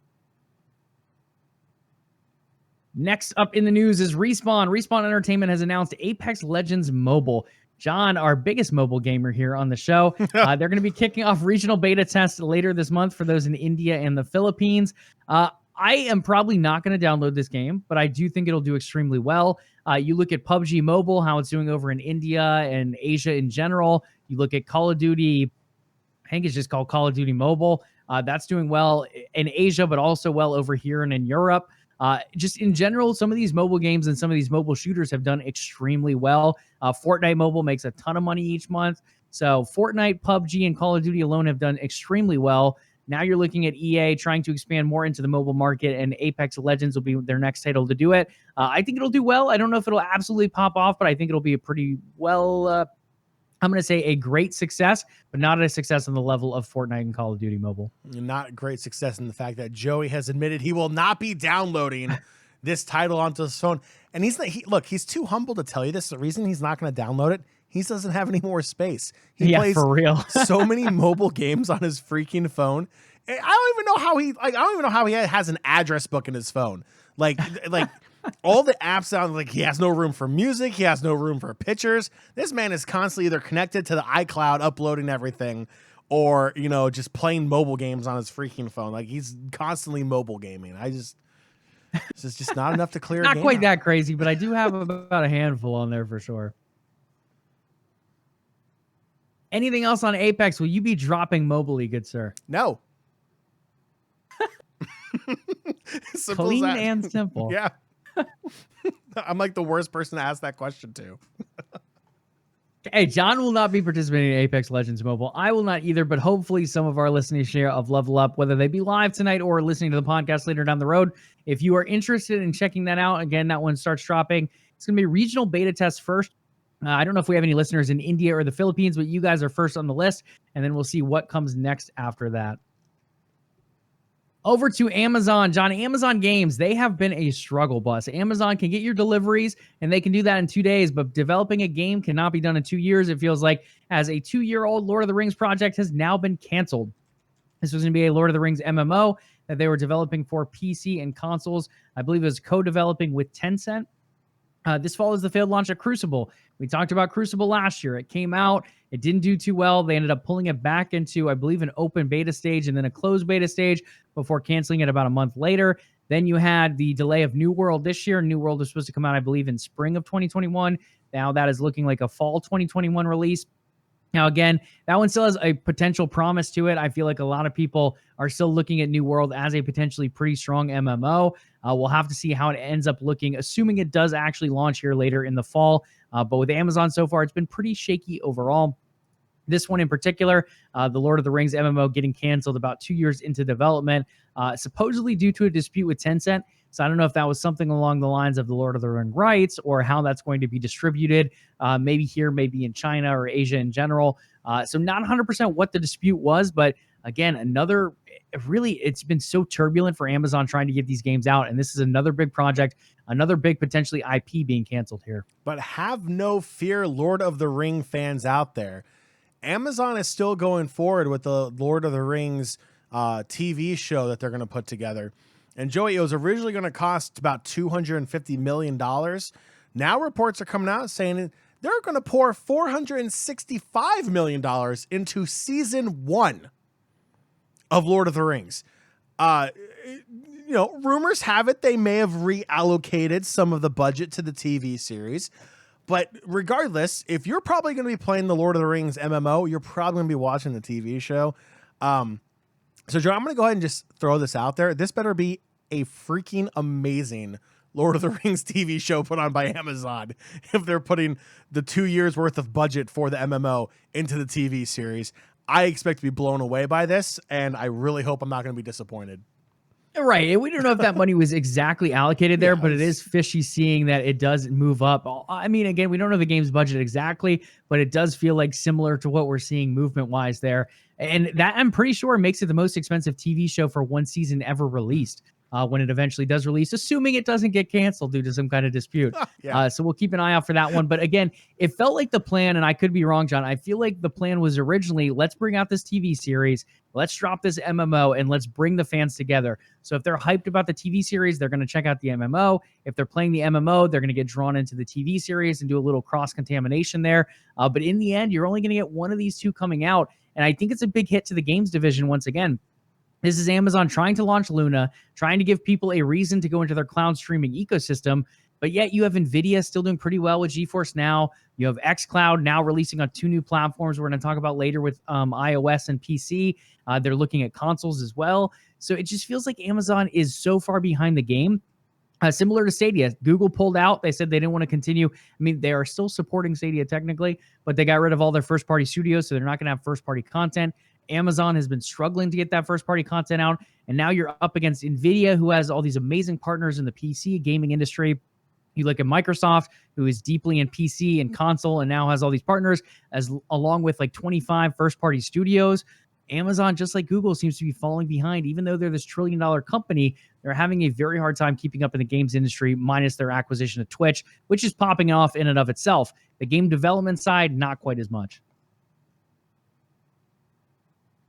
Next up in the news is Respawn. Respawn Entertainment has announced Apex Legends Mobile. John, our biggest mobile gamer here on the show, they're going to be kicking off regional beta tests later this month for those in India and the Philippines. I am probably not going to download this game, but I do think it'll do extremely well. You look at PUBG Mobile, how it's doing over in India and Asia in general. You look at Call of Duty, I think it's just called Call of Duty Mobile. That's doing well in Asia, but also well over here and in Europe. Just in general, some of these mobile games and some of these mobile shooters have done extremely well. Fortnite Mobile makes a ton of money each month. So Fortnite, PUBG, and Call of Duty alone have done extremely well. Now you're looking at EA trying to expand more into the mobile market, and Apex Legends will be their next title to do it. I think it'll do well. I don't know if it'll absolutely pop off, but I think it'll be a pretty well, I'm going to say a great success, but not a success on the level of Fortnite and Call of Duty Mobile. Not great success in the fact that Joey has admitted he will not be downloading this title onto his phone. And he's too humble to tell you this. The reason he's not going to download it, he doesn't have any more space. He plays for real. so many mobile games on his freaking phone. I don't even know how he has an address book in his phone. Like all the apps sound like he has no room for music. He has no room for pictures. This man is constantly either connected to the iCloud, uploading everything, or, just playing mobile games on his freaking phone. Like, he's constantly mobile gaming. This is just not enough to clear. Not quite that crazy, but I do have about a handful on there for sure. Anything else on Apex? Will you be dropping mobily, good sir? No. Clean and simple. Yeah. I'm like the worst person to ask that question to. Hey, John will not be participating in Apex Legends Mobile. I will not either, but hopefully some of our listeners share of LvLUp, whether they be live tonight or listening to the podcast later down the road. If you are interested in checking that out, again, that one starts dropping. It's going to be regional beta tests first. I don't know if we have any listeners in India or the Philippines, but you guys are first on the list, and then we'll see what comes next after that. Over to Amazon. John, Amazon Games, they have been a struggle bus. Amazon can get your deliveries, and they can do that in 2 days, but developing a game cannot be done in 2 years. It feels like, as a 2-year-old Lord of the Rings project has now been canceled. This was going to be a Lord of the Rings MMO that they were developing for PC and consoles. I believe it was co-developing with Tencent. This follows the failed launch of Crucible. We talked about Crucible last year. It came out. It didn't do too well. They ended up pulling it back into, I believe, an open beta stage and then a closed beta stage before canceling it about a month later. Then you had the delay of New World this year. New World was supposed to come out, I believe, in spring of 2021. Now that is looking like a fall 2021 release. Now, again, that one still has a potential promise to it. I feel like a lot of people are still looking at New World as a potentially pretty strong MMO. We'll have to see how it ends up looking, assuming it does actually launch here later in the fall. But with Amazon so far, it's been pretty shaky overall. This one in particular, the Lord of the Rings MMO getting canceled about 2 years into development, supposedly due to a dispute with Tencent. So I don't know if that was something along the lines of the Lord of the Ring rights or how that's going to be distributed, maybe here, maybe in China or Asia in general. So not 100% what the dispute was, but again, it's been so turbulent for Amazon trying to get these games out. And this is another big project, another big potentially IP being canceled here. But have no fear, Lord of the Ring fans out there. Amazon is still going forward with the Lord of the Rings TV show that they're going to put together. And Joey, it was originally going to cost about $250 million. Now reports are coming out saying they're going to pour $465 million into season 1 of Lord of the Rings. Rumors have it they may have reallocated some of the budget to the TV series. But regardless, if you're probably going to be playing the Lord of the Rings MMO, you're probably going to be watching the TV show. So, Joe, I'm going to go ahead and just throw this out there. This better be a freaking amazing Lord of the Rings TV show put on by Amazon if they're putting the 2 years worth of budget for the MMO into the TV series. I expect to be blown away by this, and I really hope I'm not going to be disappointed. Right. And we don't know if that money was exactly allocated there, but it is fishy seeing that it does move up. I mean, again, we don't know the game's budget exactly, but it does feel like similar to what we're seeing movement-wise there. And that, I'm pretty sure, makes it the most expensive TV show for one season ever released. When it eventually does release, assuming it doesn't get canceled due to some kind of dispute. So we'll keep an eye out for that one. But again, it felt like the plan, and I could be wrong, John, I feel like the plan was originally, let's bring out this TV series, let's drop this MMO, and let's bring the fans together. So if they're hyped about the TV series, they're going to check out the MMO. If they're playing the MMO, they're going to get drawn into the TV series and do a little cross-contamination there. But in the end, you're only going to get one of these two coming out. And I think it's a big hit to the games division once again. This is Amazon trying to launch Luna, trying to give people a reason to go into their cloud streaming ecosystem, but yet you have NVIDIA still doing pretty well with GeForce Now. You have xCloud now releasing on 2 new platforms we're going to talk about later with iOS and PC. They're looking at consoles as well. So it just feels like Amazon is so far behind the game. Similar to Stadia, Google pulled out. They said they didn't want to continue. I mean, they are still supporting Stadia technically, but they got rid of all their first-party studios, so they're not going to have first-party content. Amazon has been struggling to get that first-party content out, and now you're up against NVIDIA, who has all these amazing partners in the PC gaming industry. You look at Microsoft, who is deeply in PC and console and now has all these partners, along with like 25 first-party studios. Amazon, just like Google, seems to be falling behind. Even though they're this trillion-dollar company, they're having a very hard time keeping up in the games industry, minus their acquisition of Twitch, which is popping off in and of itself. The game development side, not quite as much.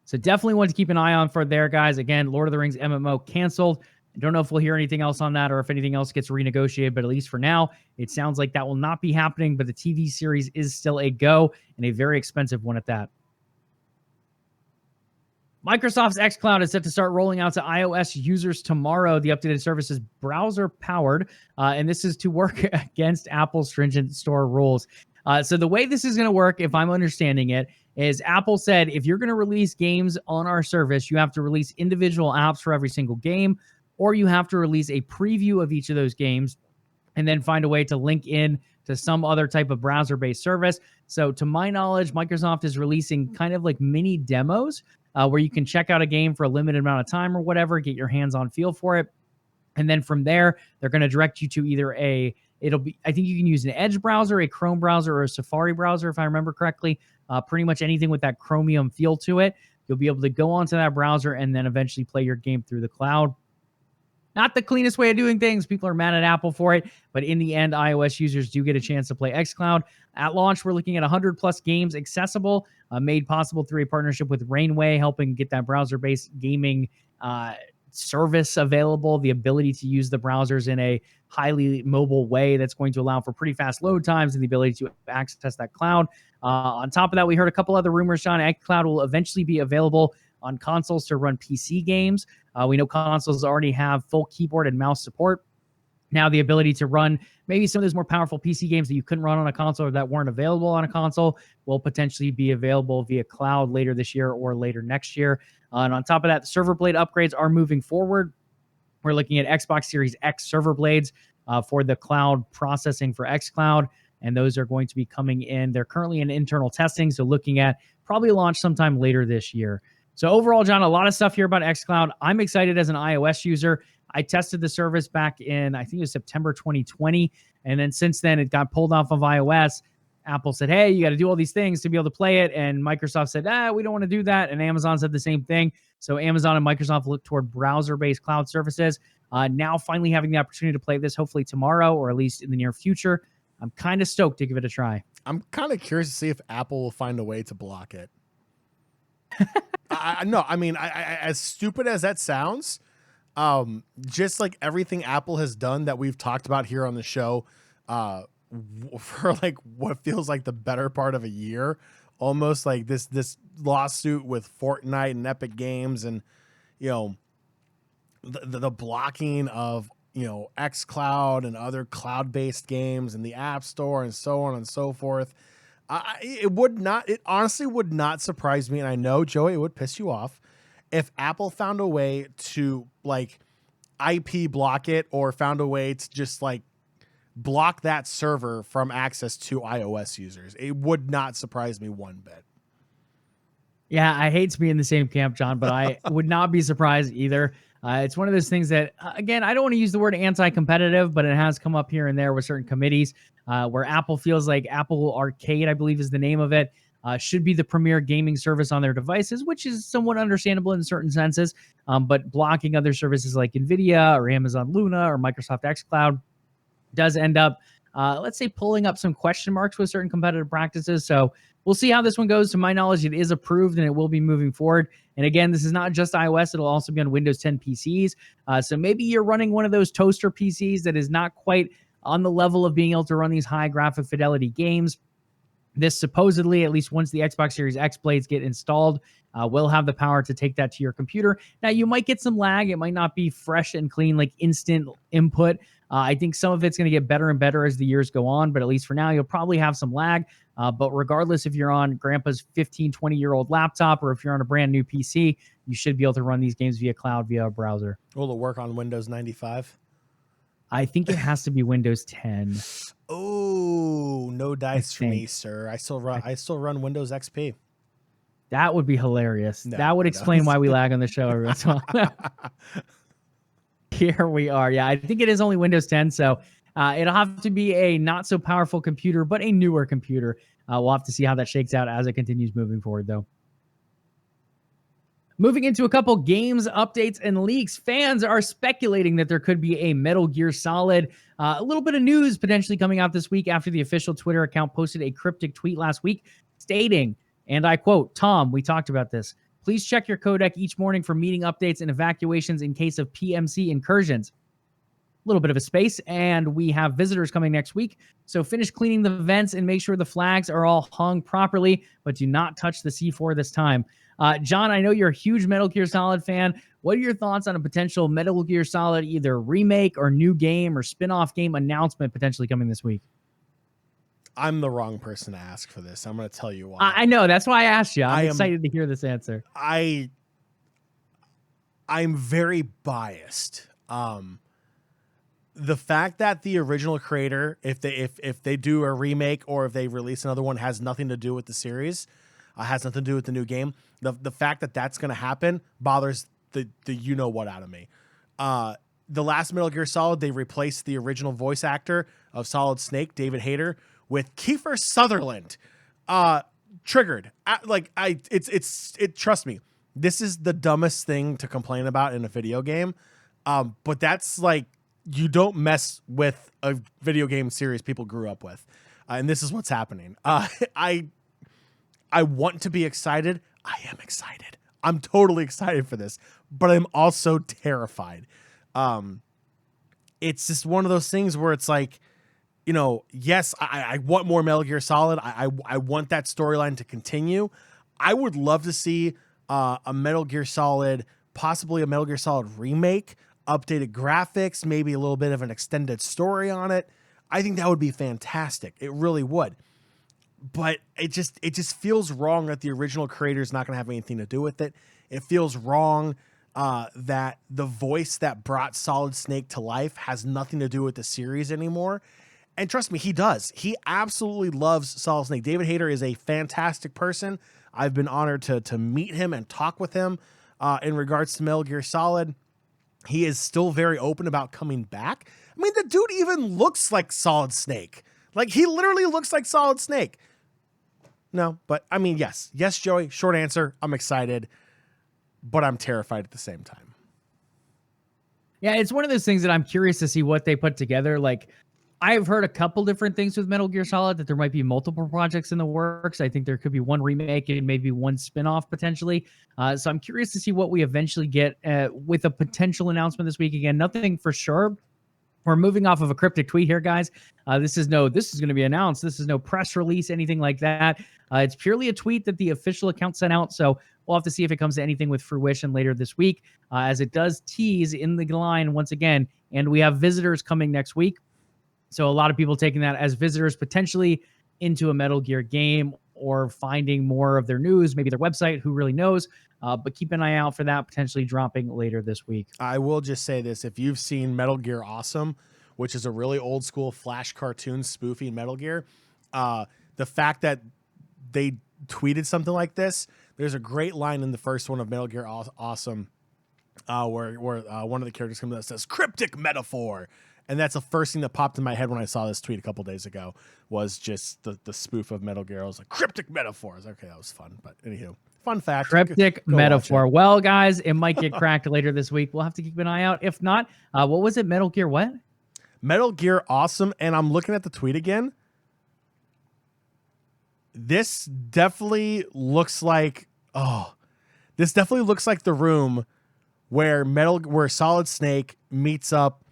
So definitely want to keep an eye on for there, guys. Again, Lord of the Rings MMO canceled. I don't know if we'll hear anything else on that or if anything else gets renegotiated, but at least for now, it sounds like that will not be happening, but the TV series is still a go, and a very expensive one at that. Microsoft's xCloud is set to start rolling out to iOS users tomorrow. The updated service is browser-powered, and this is to work against Apple's stringent store rules. So the way this is going to work, if I'm understanding it, is Apple said, if you're going to release games on our service, you have to release individual apps for every single game, or you have to release a preview of each of those games and then find a way to link in to some other type of browser-based service. So to my knowledge, Microsoft is releasing kind of like mini demos where you can check out a game for a limited amount of time or whatever, get your hands-on feel for it. And then from there, they're going to direct you to either I think you can use an Edge browser, a Chrome browser, or a Safari browser, if I remember correctly. Pretty much anything with that Chromium feel to it. You'll be able to go onto that browser and then eventually play your game through the cloud. Not the cleanest way of doing things. People are mad at Apple for it. But in the end, iOS users do get a chance to play xCloud. At launch, we're looking at 100-plus games accessible, made possible through a partnership with Rainway, helping get that browser-based gaming service available, the ability to use the browsers in a highly mobile way that's going to allow for pretty fast load times and the ability to access that cloud. On top of that, we heard a couple other rumors, John. xCloud will eventually be available on consoles to run PC games. We know consoles already have full keyboard and mouse support. Now the ability to run maybe some of those more powerful PC games that you couldn't run on a console or that weren't available on a console will potentially be available via cloud later this year or later next year. And on top of that, the server blade upgrades are moving forward. We're looking at Xbox Series X server blades for the cloud processing for xCloud, and those are going to be coming in. They're currently in internal testing, so looking at probably launch sometime later this year. So overall, John, a lot of stuff here about xCloud. I'm excited as an iOS user. I tested the service back in, I think it was September 2020. And then since then, it got pulled off of iOS. Apple said, hey, you got to do all these things to be able to play it. And Microsoft said, we don't want to do that. And Amazon said the same thing. So Amazon and Microsoft looked toward browser-based cloud services. Now finally having the opportunity to play this hopefully tomorrow or at least in the near future. I'm kind of stoked to give it a try. I'm kind of curious to see if Apple will find a way to block it. I mean, as stupid as that sounds, just like everything Apple has done that we've talked about here on the show, for like what feels like the better part of a year, almost like this lawsuit with Fortnite and Epic Games, and the blocking of xCloud and other cloud-based games and the App Store and so on and so forth. It honestly would not surprise me, and I know, Joey, it would piss you off if Apple found a way to like IP block it or found a way to just like block that server from access to iOS users. It would not surprise me one bit. Yeah, I hate to be in the same camp, John, but I would not be surprised either. It's one of those things that, again, I don't want to use the word anti-competitive, but it has come up here and there with certain committees where Apple feels like Apple Arcade, I believe is the name of it, should be the premier gaming service on their devices, which is somewhat understandable in certain senses. But blocking other services like NVIDIA or Amazon Luna or Microsoft xCloud does end up, let's say, pulling up some question marks with certain competitive practices. So we'll see how this one goes. To my knowledge, it is approved and it will be moving forward. And again, this is not just iOS. It'll also be on Windows 10 PCs. So maybe you're running one of those toaster PCs that is not quite on the level of being able to run these high graphic fidelity games. This supposedly, at least once the Xbox Series X blades get installed, will have the power to take that to your computer. Now, you might get some lag. It might not be fresh and clean, like instant input. I think some of it's going to get better and better as the years go on, but at least for now, you'll probably have some lag. But regardless if you're on grandpa's 15, 20-year-old laptop or if you're on a brand new PC, you should be able to run these games via cloud, via a browser. Will it work on Windows 95? I think it has to be Windows 10. Oh, no dice for me, sir. I still run Windows XP. That would be hilarious. No, that would explain why we lag on the show every once in a while. Here we are. Yeah, I think it is only Windows 10, so it'll have to be a not so powerful computer, but a newer computer. We'll have to see how that shakes out as it continues moving forward, though. Moving into a couple games, updates, and leaks, fans are speculating that there could be a Metal Gear Solid. A little bit of news potentially coming out this week after the official Twitter account posted a cryptic tweet last week stating, and I quote, "Tom, we talked about this. Please check your codec each morning for meeting updates and evacuations in case of PMC incursions." A little bit of a space, and we have visitors coming next week. So finish cleaning the vents and make sure the flags are all hung properly, but do not touch the C4 this time. John, I know you're a huge Metal Gear Solid fan. What are your thoughts on a potential Metal Gear Solid either remake or new game or spin-off game announcement potentially coming this week? I'm the wrong person to ask for this. I'm going to tell you why. I know. That's why I asked you. I'm excited to hear this answer. I'm very biased. The fact that the original creator, if they do a remake or if they release another one, has nothing to do with the series, has nothing to do with the new game. The fact that that's going to happen bothers the you know what out of me. The last Metal Gear Solid, they replaced the original voice actor of Solid Snake, David Hayter, with Kiefer Sutherland. Triggered. Trust me, this is the dumbest thing to complain about in a video game. But that's like, you don't mess with a video game series people grew up with. And this is what's happening. I want to be excited. I am excited. I'm totally excited for this, but I'm also terrified. It's just one of those things where it's like, yes, I want more Metal Gear Solid. I want that storyline to continue. I would love to see a Metal Gear Solid, possibly a Metal Gear Solid remake. updated graphics, maybe a little bit of an extended story on it, I think that would be fantastic. It really would. But it just feels wrong that the original creator is not going to have anything to do with it. It feels wrong that the voice that brought Solid Snake to life has nothing to do with the series anymore. And trust me, he does. He absolutely loves Solid Snake. David Hayter is a fantastic person. I've been honored to meet him and talk with him in regards to Metal Gear Solid. He is still very open about coming back. I mean, the dude even looks like Solid Snake. Like, he literally looks like Solid Snake. No, but I mean, yes. Yes, Joey, short answer. I'm excited, but I'm terrified at the same time. Yeah, it's one of those things that I'm curious to see what they put together. Like, I've heard a couple different things with Metal Gear Solid, that there might be multiple projects in the works. I think there could be one remake and maybe one spinoff potentially. So I'm curious to see what we eventually get with a potential announcement this week. Again, nothing for sure. We're moving off of a cryptic tweet here, guys. This is going to be announced. This is no press release, anything like that. It's purely a tweet that the official account sent out. So we'll have to see if it comes to anything with fruition later this week, as it does tease in the line once again. And we have visitors coming next week. So a lot of people taking that as visitors potentially into a Metal Gear game, or finding more of their news, maybe their website, who really knows. But keep an eye out for that potentially dropping later this week. I will just say this. If you've seen Metal Gear Awesome, which is a really old school Flash cartoon spoofing Metal Gear, the fact that they tweeted something like this, there's a great line in the first one of Metal Gear Awesome where one of the characters comes out and says, "Cryptic metaphor." And that's the first thing that popped in my head when I saw this tweet a couple days ago, was just the spoof of Metal Gear. I was like, cryptic metaphor. I was like, okay, that was fun. But anywho, fun fact. Cryptic metaphor. Well, guys, it might get cracked later this week. We'll have to keep an eye out. If not, what was it? Metal Gear what? Metal Gear Awesome. And I'm looking at the tweet again. This definitely looks like, this definitely looks like the room where Solid Snake meets up.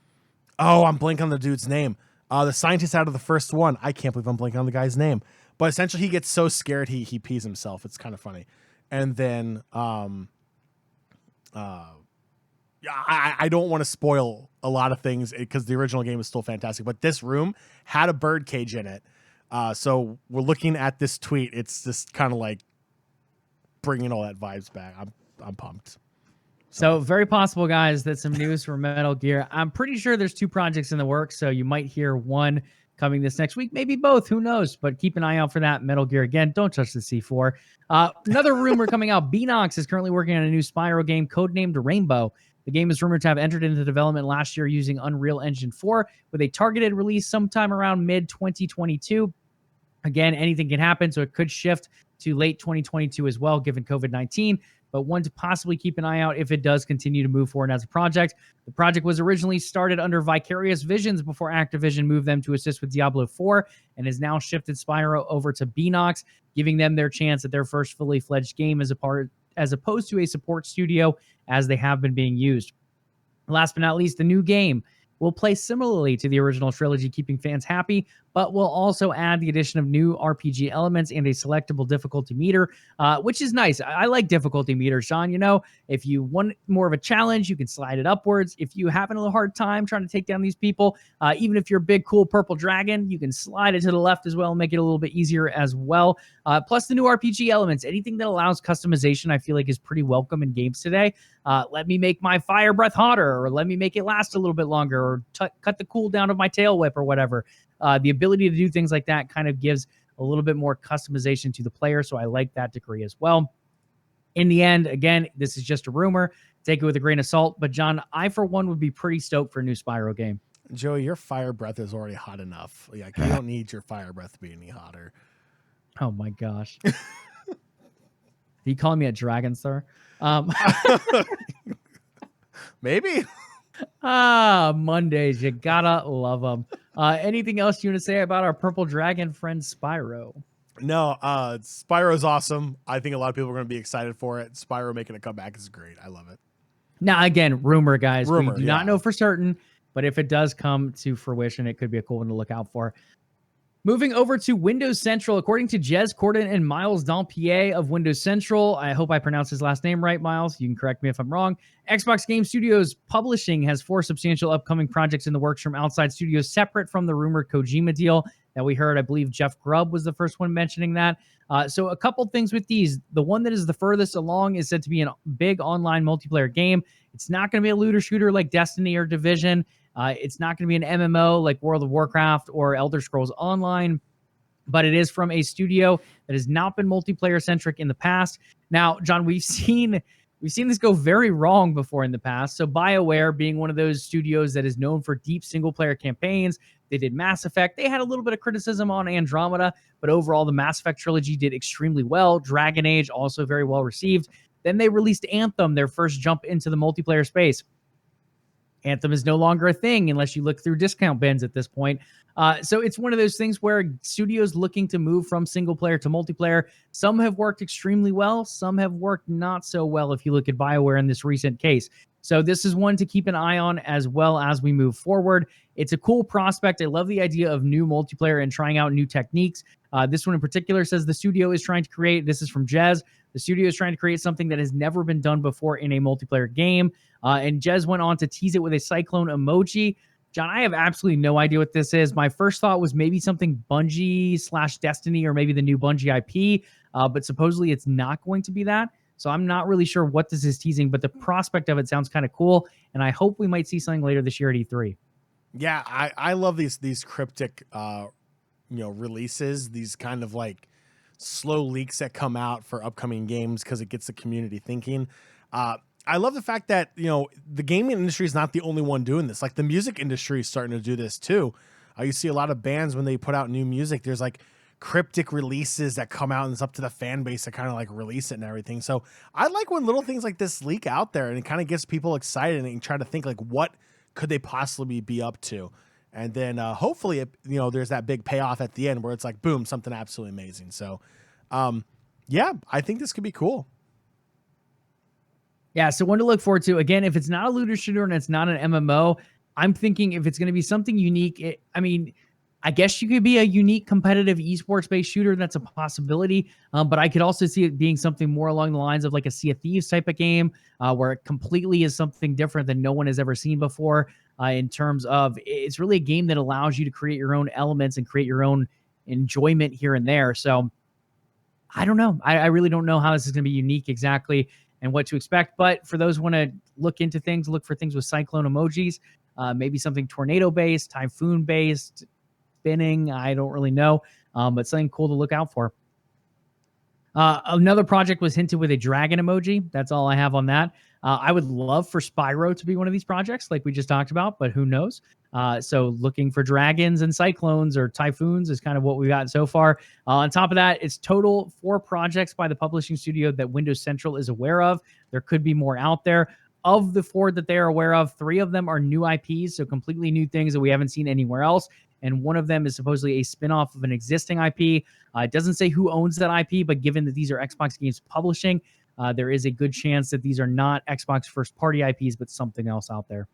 Oh, I'm blanking on the dude's name. The scientist out of the first one. I can't believe I'm blanking on the guy's name. But essentially, he gets so scared he pees himself. It's kind of funny. And then, I don't want to spoil a lot of things because the original game is still fantastic. But this room had a bird cage in it. So we're looking at this tweet. It's just kind of like bringing all that vibes back. I'm pumped. So very possible, guys, that some news for Metal Gear. I'm pretty sure there's 2 projects in the works, so you might hear one coming this next week, maybe both, who knows? But keep an eye out for that. Metal Gear, again, don't touch the C4. Another rumor coming out, Beanox is currently working on a new Spyro game codenamed Rainbow. The game is rumored to have entered into development last year using Unreal Engine 4 with a targeted release sometime around mid-2022. Again, anything can happen, so it could shift to late 2022 as well, given COVID-19. But one to possibly keep an eye out if it does continue to move forward as a project. The project was originally started under Vicarious Visions before Activision moved them to assist with Diablo 4, and has now shifted Spyro over to Beanox, giving them their chance at their first fully fledged game as opposed to a support studio, as they have been being used. Last but not least, the new game will play similarly to the original trilogy, keeping fans happy, but will also add the addition of new RPG elements and a selectable difficulty meter, which is nice. I like difficulty meters, Sean. You know, if you want more of a challenge, you can slide it upwards. If you're having a hard time trying to take down these people, even if you're a big, cool purple dragon, you can slide it to the left as well and make it a little bit easier as well. Plus the new RPG elements, anything that allows customization, I feel like is pretty welcome in games today. Let me make my fire breath hotter, or let me make it last a little bit longer, or cut the cooldown of my tail whip or whatever. The ability to do things like that kind of gives a little bit more customization to the player, so I like that degree as well. In the end, again, this is just a rumor. Take it with a grain of salt. But, John, I, for one, would be pretty stoked for a new Spyro game. Joey, your fire breath is already hot enough. Like, you don't need your fire breath to be any hotter. Oh, my gosh. Are you calling me a dragon, sir? Maybe. Mondays. You gotta love them. Anything else you want to say about our purple dragon friend Spyro? No, Spyro's awesome. I think a lot of people are going to be excited for it. Spyro making a comeback is great. I love it. Now, again, rumor, guys. Rumor, we do not know for certain, but if it does come to fruition, it could be a cool one to look out for. Moving over to Windows Central, according to Jez Corden and Miles Dampier of Windows Central, I hope I pronounced his last name right, Miles. You can correct me if I'm wrong. Xbox Game Studios Publishing has 4 substantial upcoming projects in the works from outside studios, separate from the rumored Kojima deal that we heard. I believe Jeff Grubb was the first one mentioning that. So a couple things with these. The one that is the furthest along is said to be a big online multiplayer game. It's not going to be a looter shooter like Destiny or Division. It's not going to be an MMO like World of Warcraft or Elder Scrolls Online, but it is from a studio that has not been multiplayer centric in the past. Now, John, we've seen this go very wrong before in the past. So BioWare being one of those studios that is known for deep single player campaigns. They did Mass Effect. They had a little bit of criticism on Andromeda, but overall the Mass Effect trilogy did extremely well. Dragon Age also very well received. Then they released Anthem, their first jump into the multiplayer space. Anthem is no longer a thing unless you look through discount bins at this point. So it's one of those things where studios looking to move from single player to multiplayer, some have worked extremely well, some have worked not so well if you look at BioWare in this recent case. So this is one to keep an eye on as well as we move forward. It's a cool prospect. I love the idea of new multiplayer and trying out new techniques. This one in particular says the studio is trying to create, this is from Jez, the studio is trying to create something that has never been done before in a multiplayer game. And Jez went on to tease it with a cyclone emoji. John, I have absolutely no idea what this is. My first thought was maybe something Bungie/Destiny or maybe the new Bungie IP, but supposedly it's not going to be that. So I'm not really sure what this is teasing, but the prospect of it sounds kind of cool, and I hope we might see something later this year at E3. Yeah, I love these cryptic releases, these kind of like slow leaks that come out for upcoming games because it gets the community thinking. I love the fact that, the gaming industry is not the only one doing this. Like the music industry is starting to do this too. You see a lot of bands when they put out new music, there's like cryptic releases that come out and it's up to the fan base to kind of like release it and everything. So I like when little things like this leak out there and it kind of gets people excited and try to think like, what could they possibly be up to? And then hopefully, there's that big payoff at the end where it's like, boom, something absolutely amazing. So yeah, I think this could be cool. Yeah, so one to look forward to. Again, if it's not a looter shooter and it's not an MMO, I'm thinking if it's going to be something unique, I guess you could be a unique competitive esports-based shooter. That's a possibility. But I could also see it being something more along the lines of like a Sea of Thieves type of game where it completely is something different than no one has ever seen before in terms of it's really a game that allows you to create your own elements and create your own enjoyment here and there. So I don't know. I really don't know how this is going to be unique exactly and what to expect. But for those who want to look into things, look for things with cyclone emojis, maybe something tornado-based, typhoon-based, spinning. I don't really know, but something cool to look out for. Another project was hinted with a dragon emoji. That's all I have on that. I would love for Spyro to be one of these projects like we just talked about, but who knows? So looking for dragons and cyclones or typhoons is kind of what we've gotten so far. On top of that, it's total 4 projects by the publishing studio that Windows Central is aware of. There could be more out there. Of the 4 that they are aware of, 3 of them are new IPs, so completely new things that we haven't seen anywhere else. And one of them is supposedly a spinoff of an existing IP. It doesn't say who owns that IP, but given that these are Xbox games publishing, there is a good chance that these are not Xbox first-party IPs, but something else out there.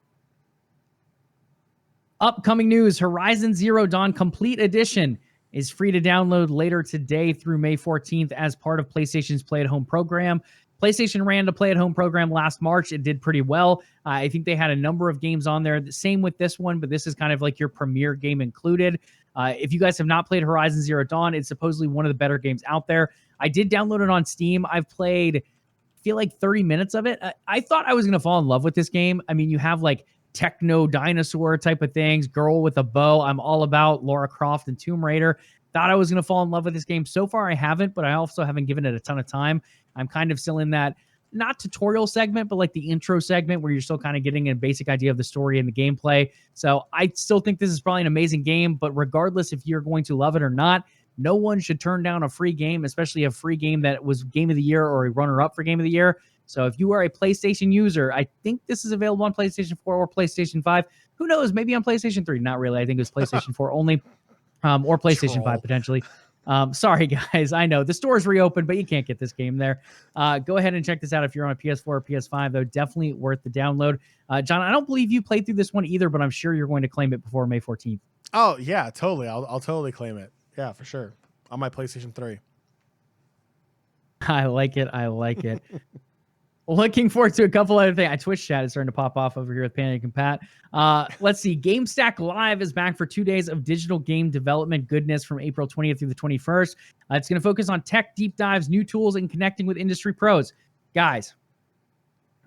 Upcoming news, Horizon Zero Dawn Complete Edition is free to download later today through May 14th as part of PlayStation's Play at Home program. PlayStation ran the Play at Home program last March. It did pretty well. I think they had a number of games on there. The same with this one, but this is kind of like your premiere game included. If you guys have not played Horizon Zero Dawn, it's supposedly one of the better games out there. I did download it on Steam. I've played, I feel like 30 minutes of it. I thought I was going to fall in love with this game. I mean, you have like techno dinosaur type of things, girl with a bow. I'm all about Lara Croft and Tomb Raider. Thought I was going to fall in love with this game. So far, I haven't, but I also haven't given it a ton of time. I'm kind of still in that, not tutorial segment, but like the intro segment where you're still kind of getting a basic idea of the story and the gameplay. So I still think this is probably an amazing game, but regardless if you're going to love it or not, no one should turn down a free game, especially a free game that was Game of the Year or a runner-up for Game of the Year. So if you are a PlayStation user, I think this is available on PlayStation 4 or PlayStation 5. Who knows? Maybe on PlayStation 3. Not really. I think it was PlayStation 4 only, or PlayStation 5 potentially. Sorry, guys. I know the store's reopened, but you can't get this game there. Go ahead and check this out if you're on a PS4 or PS5, though. Definitely worth the download. John, I don't believe you played through this one either, but I'm sure you're going to claim it before May 14th. Oh, yeah, totally. I'll totally claim it. Yeah, for sure. On my PlayStation 3. I like it. I like it. Looking forward to a couple other things. Twitch chat is starting to pop off over here with Panic and Pat. Let's see. GameStack Live is back for 2 days of digital game development goodness from April 20th through the 21st. It's going to focus on tech deep dives, new tools, and connecting with industry pros. Guys,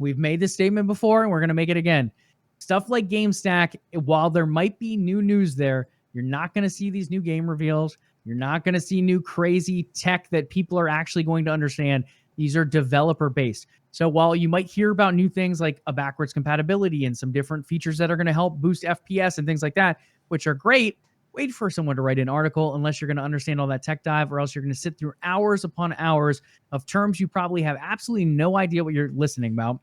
we've made this statement before, and we're going to make it again. Stuff like GameStack, while there might be new news there, you're not going to see these new game reveals. You're not going to see new crazy tech that people are actually going to understand. These are developer based. So while you might hear about new things like a backwards compatibility and some different features that are going to help boost FPS and things like that, which are great, wait for someone to write an article unless you're going to understand all that tech dive, or else you're going to sit through hours upon hours of terms you probably have absolutely no idea what you're listening about.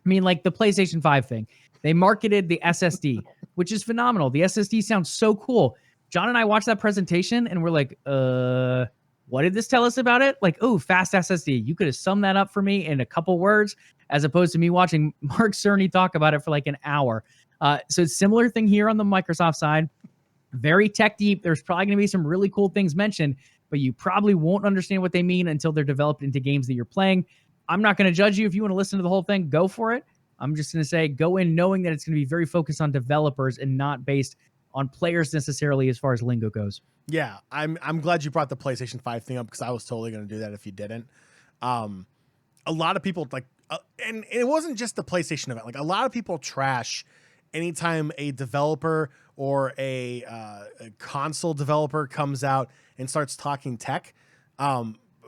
I mean, like the PlayStation 5 thing. They marketed the SSD, which is phenomenal. The SSD sounds so cool. John and I watched that presentation and we're like, what did this tell us about it? Like, oh, fast SSD. You could have summed that up for me in a couple words, as opposed to me watching Mark Cerny talk about it for like an hour. So it's a similar thing here on the Microsoft side. Very tech deep. There's probably going to be some really cool things mentioned, but you probably won't understand what they mean until they're developed into games that you're playing. I'm not going to judge you. If you want to listen to the whole thing, go for it. I'm just going to say go in knowing that it's going to be very focused on developers and not based on players necessarily as far as lingo goes. Yeah, I'm glad you brought the PlayStation 5 thing up, because I was totally going to do that if you didn't. A lot of people like, and it wasn't just the PlayStation event. Like, a lot of people trash anytime a developer or a console developer comes out and starts talking tech.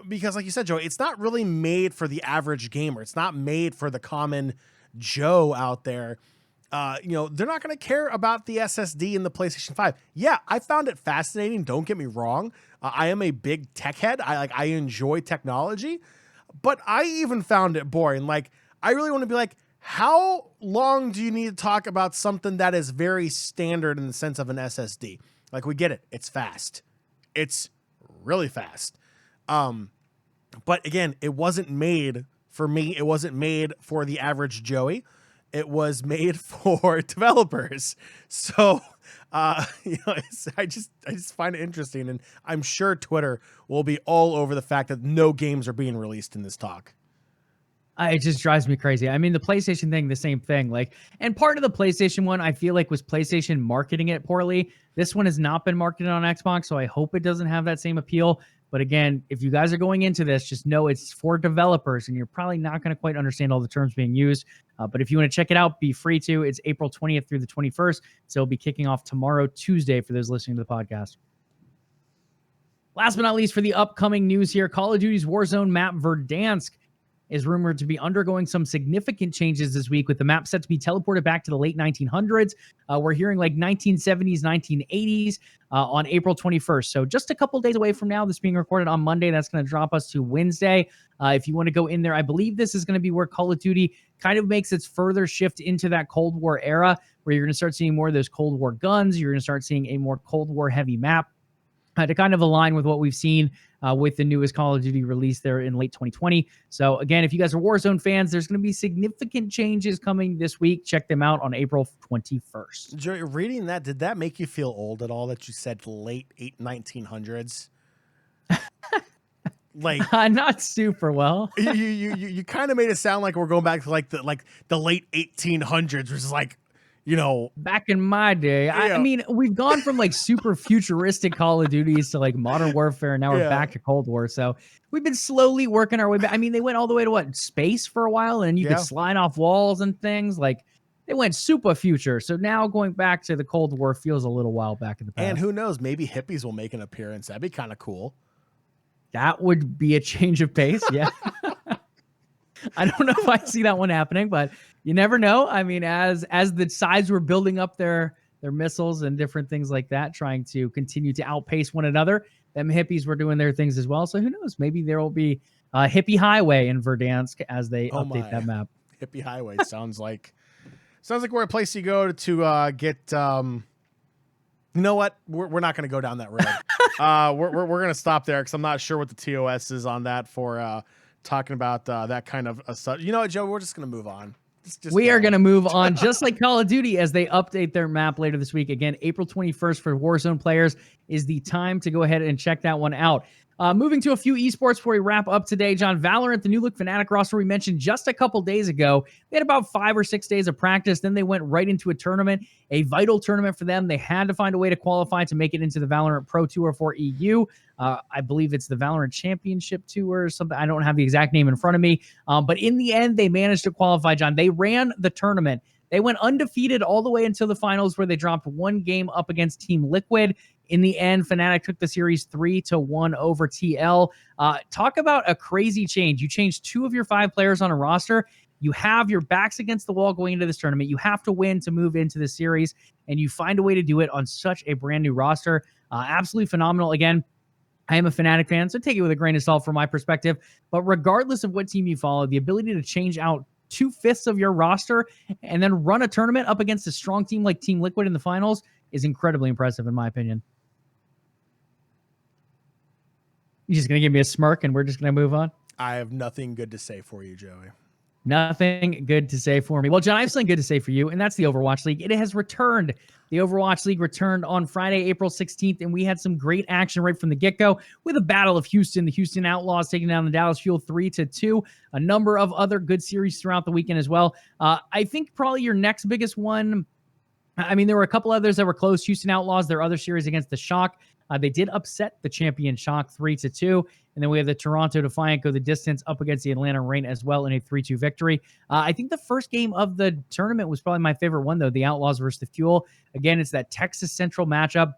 Because like you said, Joe, it's not really made for the average gamer. It's not made for the common Joe out there. They're not going to care about the SSD in the PlayStation 5. Yeah, I found it fascinating. Don't get me wrong. I am a big tech head. I enjoy technology, but I even found it boring. Like, I really want to be like, how long do you need to talk about something that is very standard in the sense of an SSD? Like, we get it. It's fast. It's really fast. But again, it wasn't made for me. It wasn't made for the average Joey. It was made for developers. So, I just find it interesting, and I'm sure Twitter will be all over the fact that no games are being released in this talk. It just drives me crazy. I mean, the PlayStation thing, the same thing. Like, and part of the PlayStation one, I feel like was PlayStation marketing it poorly. This one has not been marketed on Xbox, so I hope it doesn't have that same appeal. But again, if you guys are going into this, just know it's for developers, and you're probably not going to quite understand all the terms being used. But if you want to check it out, be free to. It's April 20th through the 21st. So it'll be kicking off tomorrow, Tuesday, for those listening to the podcast. Last but not least, for the upcoming news here, Call of Duty's Warzone map Verdansk is rumored to be undergoing some significant changes this week, with the map set to be teleported back to the late 1900s. We're hearing like 1970s, 1980s on April 21st. So just a couple days away from now, this being recorded on Monday, that's going to drop us to Wednesday. If you want to go in there, I believe this is going to be where Call of Duty kind of makes its further shift into that Cold War era, where you're going to start seeing more of those Cold War guns. You're going to start seeing a more Cold War heavy map. To kind of align with what we've seen with the newest Call of Duty release there in late 2020. So again, if you guys are Warzone fans, there's going to be significant changes coming this week. Check them out on April 21st. Joey, reading that, did that make you feel old at all that you said late 1900s? Like, not super well. you kind of made it sound like we're going back to like the late 1800s, which is like, back in my day, I mean, we've gone from like super futuristic Call of Duties to like Modern Warfare, and now we're back to Cold War. So we've been slowly working our way back. I mean, they went all the way to what, space for a while, and you could slide off walls and things. Like, they went super future. So now going back to the Cold War feels a little while back in the past. And who knows, maybe hippies will make an appearance. That'd be kind of cool. That would be a change of pace. Yeah. I don't know if I see that one happening, but you never know. I mean, as the sides were building up their missiles and different things like that, trying to continue to outpace one another, them hippies were doing their things as well. So who knows? Maybe there will be a hippie highway in Verdansk as they update that map. Hippie highway sounds like we're a place you go to get. You know what? We're not going to go down that road. We're going to stop there because I'm not sure what the TOS is on that for. Talking about that kind of stuff. You know what, Joe? We're just going to move on. We are going to move on, just like Call of Duty, as they update their map later this week. Again, April 21st for Warzone players is the time to go ahead and check that one out. Moving to a few esports before we wrap up today, John. Valorant, the new look Fnatic roster we mentioned just a couple days ago, they had about 5 or 6 days of practice. Then they went right into a tournament, a vital tournament for them. They had to find a way to qualify to make it into the Valorant Pro Tour for EU. I believe it's the Valorant Championship Tour or something. I don't have the exact name in front of me. But in the end, they managed to qualify, John. They ran the tournament. They went undefeated all the way until the finals, where they dropped one game up against Team Liquid. In the end, Fnatic took the series 3-1 over TL. Talk about a crazy change. You changed 2 of your 5 players on a roster. You have your backs against the wall going into this tournament. You have to win to move into the series, and you find a way to do it on such a brand new roster. Absolutely phenomenal. Again, I am a Fnatic fan, so take it with a grain of salt from my perspective. But regardless of what team you follow, the ability to change out 2/5 of your roster and then run a tournament up against a strong team like Team Liquid in the finals is incredibly impressive, in my opinion. You're just going to give me a smirk and we're just going to move on? I have nothing good to say for you, Joey. Nothing good to say for me. Well, John, I have something good to say for you, and that's the Overwatch League. It has returned. The Overwatch League returned on Friday, April 16th, and we had some great action right from the get-go with a battle of Houston. The Houston Outlaws taking down the Dallas Fuel 3-2. A number of other good series throughout the weekend as well. I think probably your next biggest one, I mean, there were a couple others that were close. Houston Outlaws, their other series against the Shock. They did upset the champion Shock 3-2. And then we have the Toronto Defiant go the distance up against the Atlanta Reign as well in a 3-2 victory. I think the first game of the tournament was probably my favorite one, though, the Outlaws versus the Fuel. Again, it's that Texas Central matchup.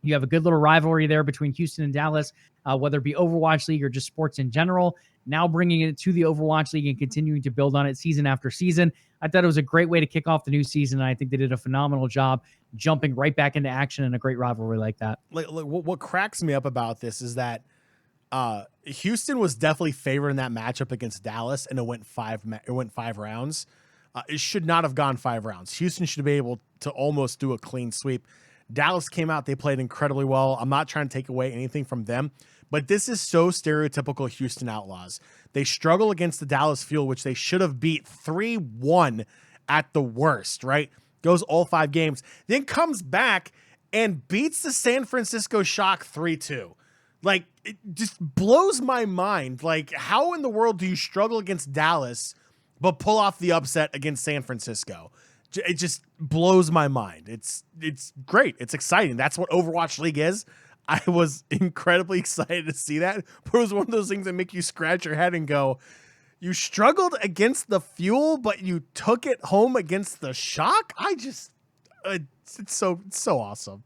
You have a good little rivalry there between Houston and Dallas, whether it be Overwatch League or just sports in general. Now bringing it to the Overwatch League and continuing to build on it season after season. I thought it was a great way to kick off the new season, and I think they did a phenomenal job jumping right back into action in a great rivalry like that. Like what cracks me up about this is that Houston was definitely favored in that matchup against Dallas, and it went 5 rounds. It should not have gone 5 rounds. Houston should be able to almost do a clean sweep. Dallas came out, they played incredibly well. I'm not trying to take away anything from them, but this is so stereotypical Houston Outlaws. They struggle against the Dallas Fuel, which they should have beat 3-1 at the worst, right? Goes all 5 games, then comes back and beats the San Francisco Shock 3-2. Like, it just blows my mind. Like, how in the world do you struggle against Dallas but pull off the upset against San Francisco? It just blows my mind. It's great. It's exciting. That's what Overwatch League is. I was incredibly excited to see that. But it was one of those things that make you scratch your head and go, you struggled against the Fuel, but you took it home against the Shock? It's so awesome.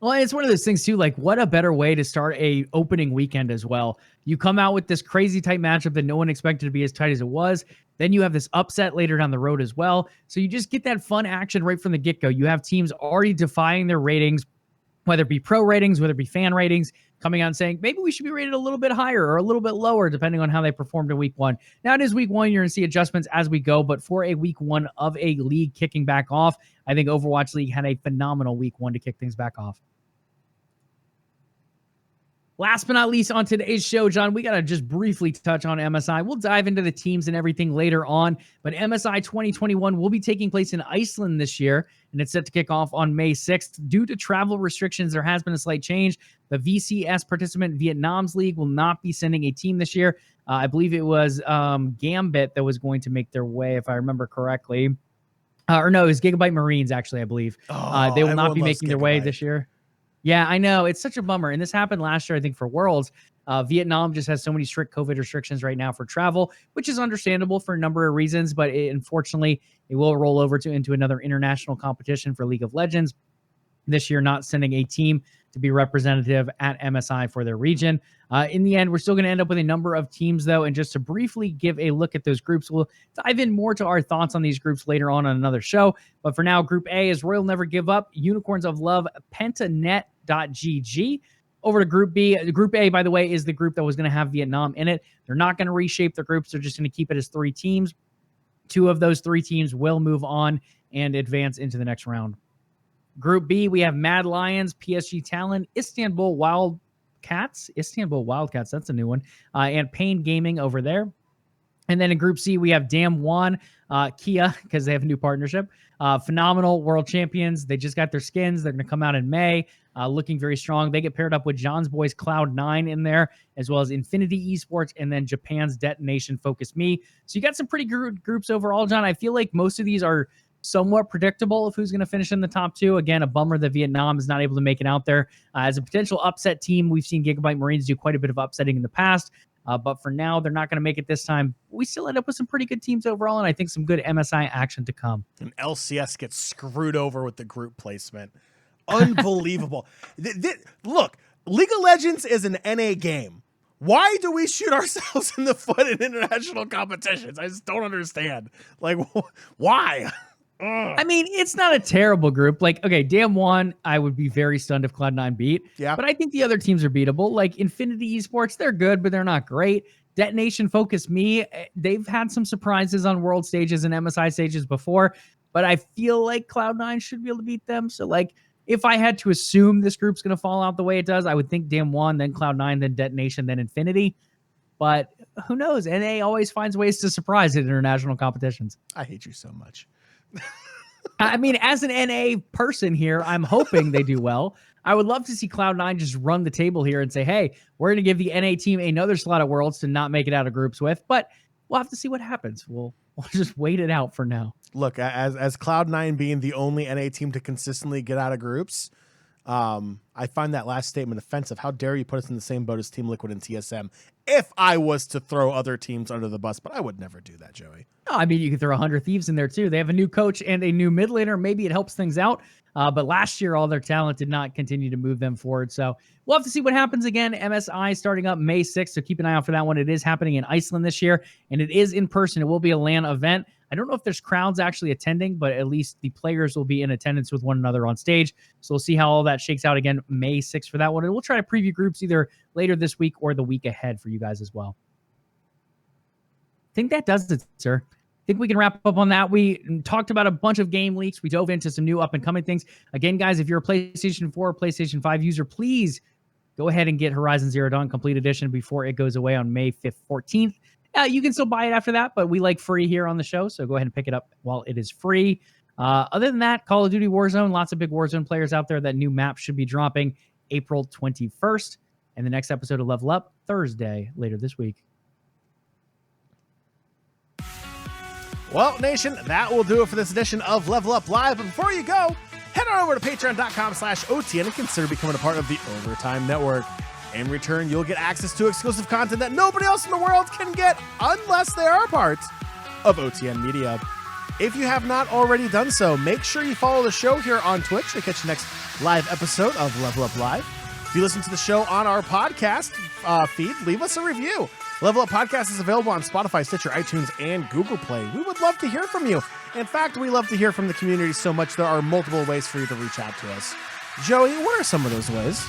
Well, it's one of those things too, like what a better way to start a opening weekend as well. You come out with this crazy tight matchup that no one expected to be as tight as it was. Then you have this upset later down the road as well. So you just get that fun action right from the get-go. You have teams already defying their ratings, whether it be pro ratings, whether it be fan ratings, coming out and saying, maybe we should be rated a little bit higher or a little bit lower, depending on how they performed in week 1. Now it is week 1. You're going to see adjustments as we go. But for a week 1 of a league kicking back off, I think Overwatch League had a phenomenal week 1 to kick things back off. Last but not least on today's show, John, we got to just briefly touch on MSI. We'll dive into the teams and everything later on, but MSI 2021 will be taking place in Iceland this year, and it's set to kick off on May 6th. Due to travel restrictions, there has been a slight change. The VCS participant Vietnam's League will not be sending a team this year. I believe it was Gambit that was going to make their way, if I remember correctly. Or no, it was Gigabyte Marines, actually, I believe. They will not be making their way this year. Yeah, I know. It's such a bummer. And this happened last year, I think, for Worlds. Vietnam just has so many strict COVID restrictions right now for travel, which is understandable for a number of reasons. But unfortunately, it will roll over into another international competition for League of Legends. This year, not sending a team to be representative at MSI for their region. In the end, we're still going to end up with a number of teams, though. And just to briefly give a look at those groups, we'll dive in more to our thoughts on these groups later on another show. But for now, Group A is Royal Never Give Up, Unicorns of Love, Pentanet.gg. Over to Group B. Group A, by the way, is the group that was going to have Vietnam in it. They're not going to reshape their groups. They're just going to keep it as 3 teams. 2 of those 3 teams will move on and advance into the next round. Group B, we have Mad Lions, PSG Talon, Istanbul Wildcats, that's a new one, and Pain Gaming over there. And then in Group C, we have Dam One, Kia, because they have a new partnership. Phenomenal world champions. They just got their skins. They're going to come out in May, looking very strong. They get paired up with John's boys Cloud9 in there, as well as Infinity Esports, and then Japan's Detonation Focus Me. So you got some pretty good groups overall, John. I feel like most of these are somewhat predictable of who's going to finish in the top two. Again, a bummer that Vietnam is not able to make it out there. As a potential upset team, we've seen Gigabyte Marines do quite a bit of upsetting in the past. But for now, they're not going to make it this time. We still end up with some pretty good teams overall, and I think some good MSI action to come. And LCS gets screwed over with the group placement. Unbelievable. Look, League of Legends is an NA game. Why do we shoot ourselves in the foot in international competitions? I just don't understand. Like, why? I mean, it's not a terrible group. Like, okay, Dam One, I would be very stunned if Cloud9 beat. Yeah. But I think the other teams are beatable. Like Infinity Esports, they're good, but they're not great. Detonation Focus Me, they've had some surprises on world stages and MSI stages before, but I feel like Cloud9 should be able to beat them. So, like, if I had to assume this group's going to fall out the way it does, I would think Dam One, then Cloud9, then Detonation, then Infinity. But who knows? NA always finds ways to surprise at international competitions. I hate you so much. I mean, as an NA person here, I'm hoping they do well. I would love to see Cloud9 just run the table here and say, hey, we're going to give the NA team another slot at Worlds to not make it out of groups with, but we'll have to see what happens. We'll just wait it out for now. Look, as Cloud9 being the only NA team to consistently get out of groups, I find that last statement offensive. How dare you put us in the same boat as Team Liquid and TSM if I was to throw other teams under the bus, but I would never do that, Joey. No, I mean, you could throw 100 Thieves in there too. They have a new coach and a new mid laner. Maybe it helps things out. But last year, all their talent did not continue to move them forward. So we'll have to see what happens again. MSI starting up May 6th. So keep an eye out for that one. It is happening in Iceland this year, and it is in person. It will be a LAN event. I don't know if there's crowds actually attending, but at least the players will be in attendance with one another on stage. So we'll see how all that shakes out again May 6th for that one. And we'll try to preview groups either later this week or the week ahead for you guys as well. I think that does it, sir. I think we can wrap up on that. We talked about a bunch of game leaks. We dove into some new up-and-coming things. Again, guys, if you're a PlayStation 4 or PlayStation 5 user, please go ahead and get Horizon Zero Dawn Complete Edition before it goes away on May 5th, 14th. You can still buy it after that, but we like free here on the show, so go ahead and pick it up while it is free. Other than that, Call of Duty Warzone, lots of big Warzone players out there. That new map should be dropping April 21st, and the next episode of LvLUp Thursday later this week. Well, Nation, that will do it for this edition of LvLUp Live. But before you go, head on over to patreon.com/OTN and consider becoming a part of the Overtime Network. In return, you'll get access to exclusive content that nobody else in the world can get unless they are part of OTN Media. If you have not already done so, make sure you follow the show here on Twitch to catch the next live episode of LvLUp Live. If you listen to the show on our podcast feed, leave us a review. LvLUp Podcast is available on Spotify, Stitcher, iTunes, and Google Play. We would love to hear from you. In fact, we love to hear from the community so much there are multiple ways for you to reach out to us. Joey, what are some of those ways?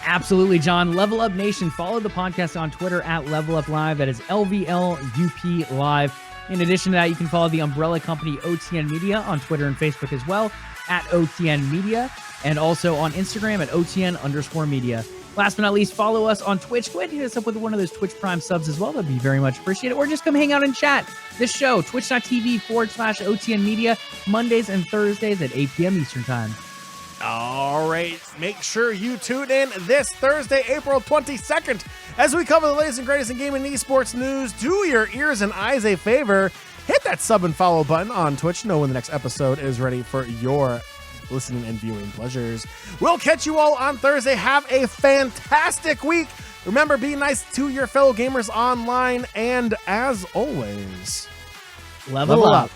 Absolutely, John. LvLUp Nation, follow the podcast on Twitter at LvLUp Live. That is LvLUP Live. In addition to that, you can follow the umbrella company OTN Media on Twitter and Facebook as well at OTN Media, and also on Instagram at OTN_media. Last but not least, follow us on Twitch. Go ahead and hit us up with one of those Twitch Prime subs as well. That'd be very much appreciated. Or just come hang out and chat. This show, twitch.tv/OTN Media, Mondays and Thursdays at 8 p.m. Eastern Time. All right, make sure you tune in this Thursday, April 22nd, as we cover the latest and greatest in gaming and esports news. Do your ears and eyes a favor. Hit that sub and follow button on Twitch to know when the next episode is ready for your listening and viewing pleasures. We'll catch you all on Thursday. Have a fantastic week. Remember, be nice to your fellow gamers online, and as always, Level up.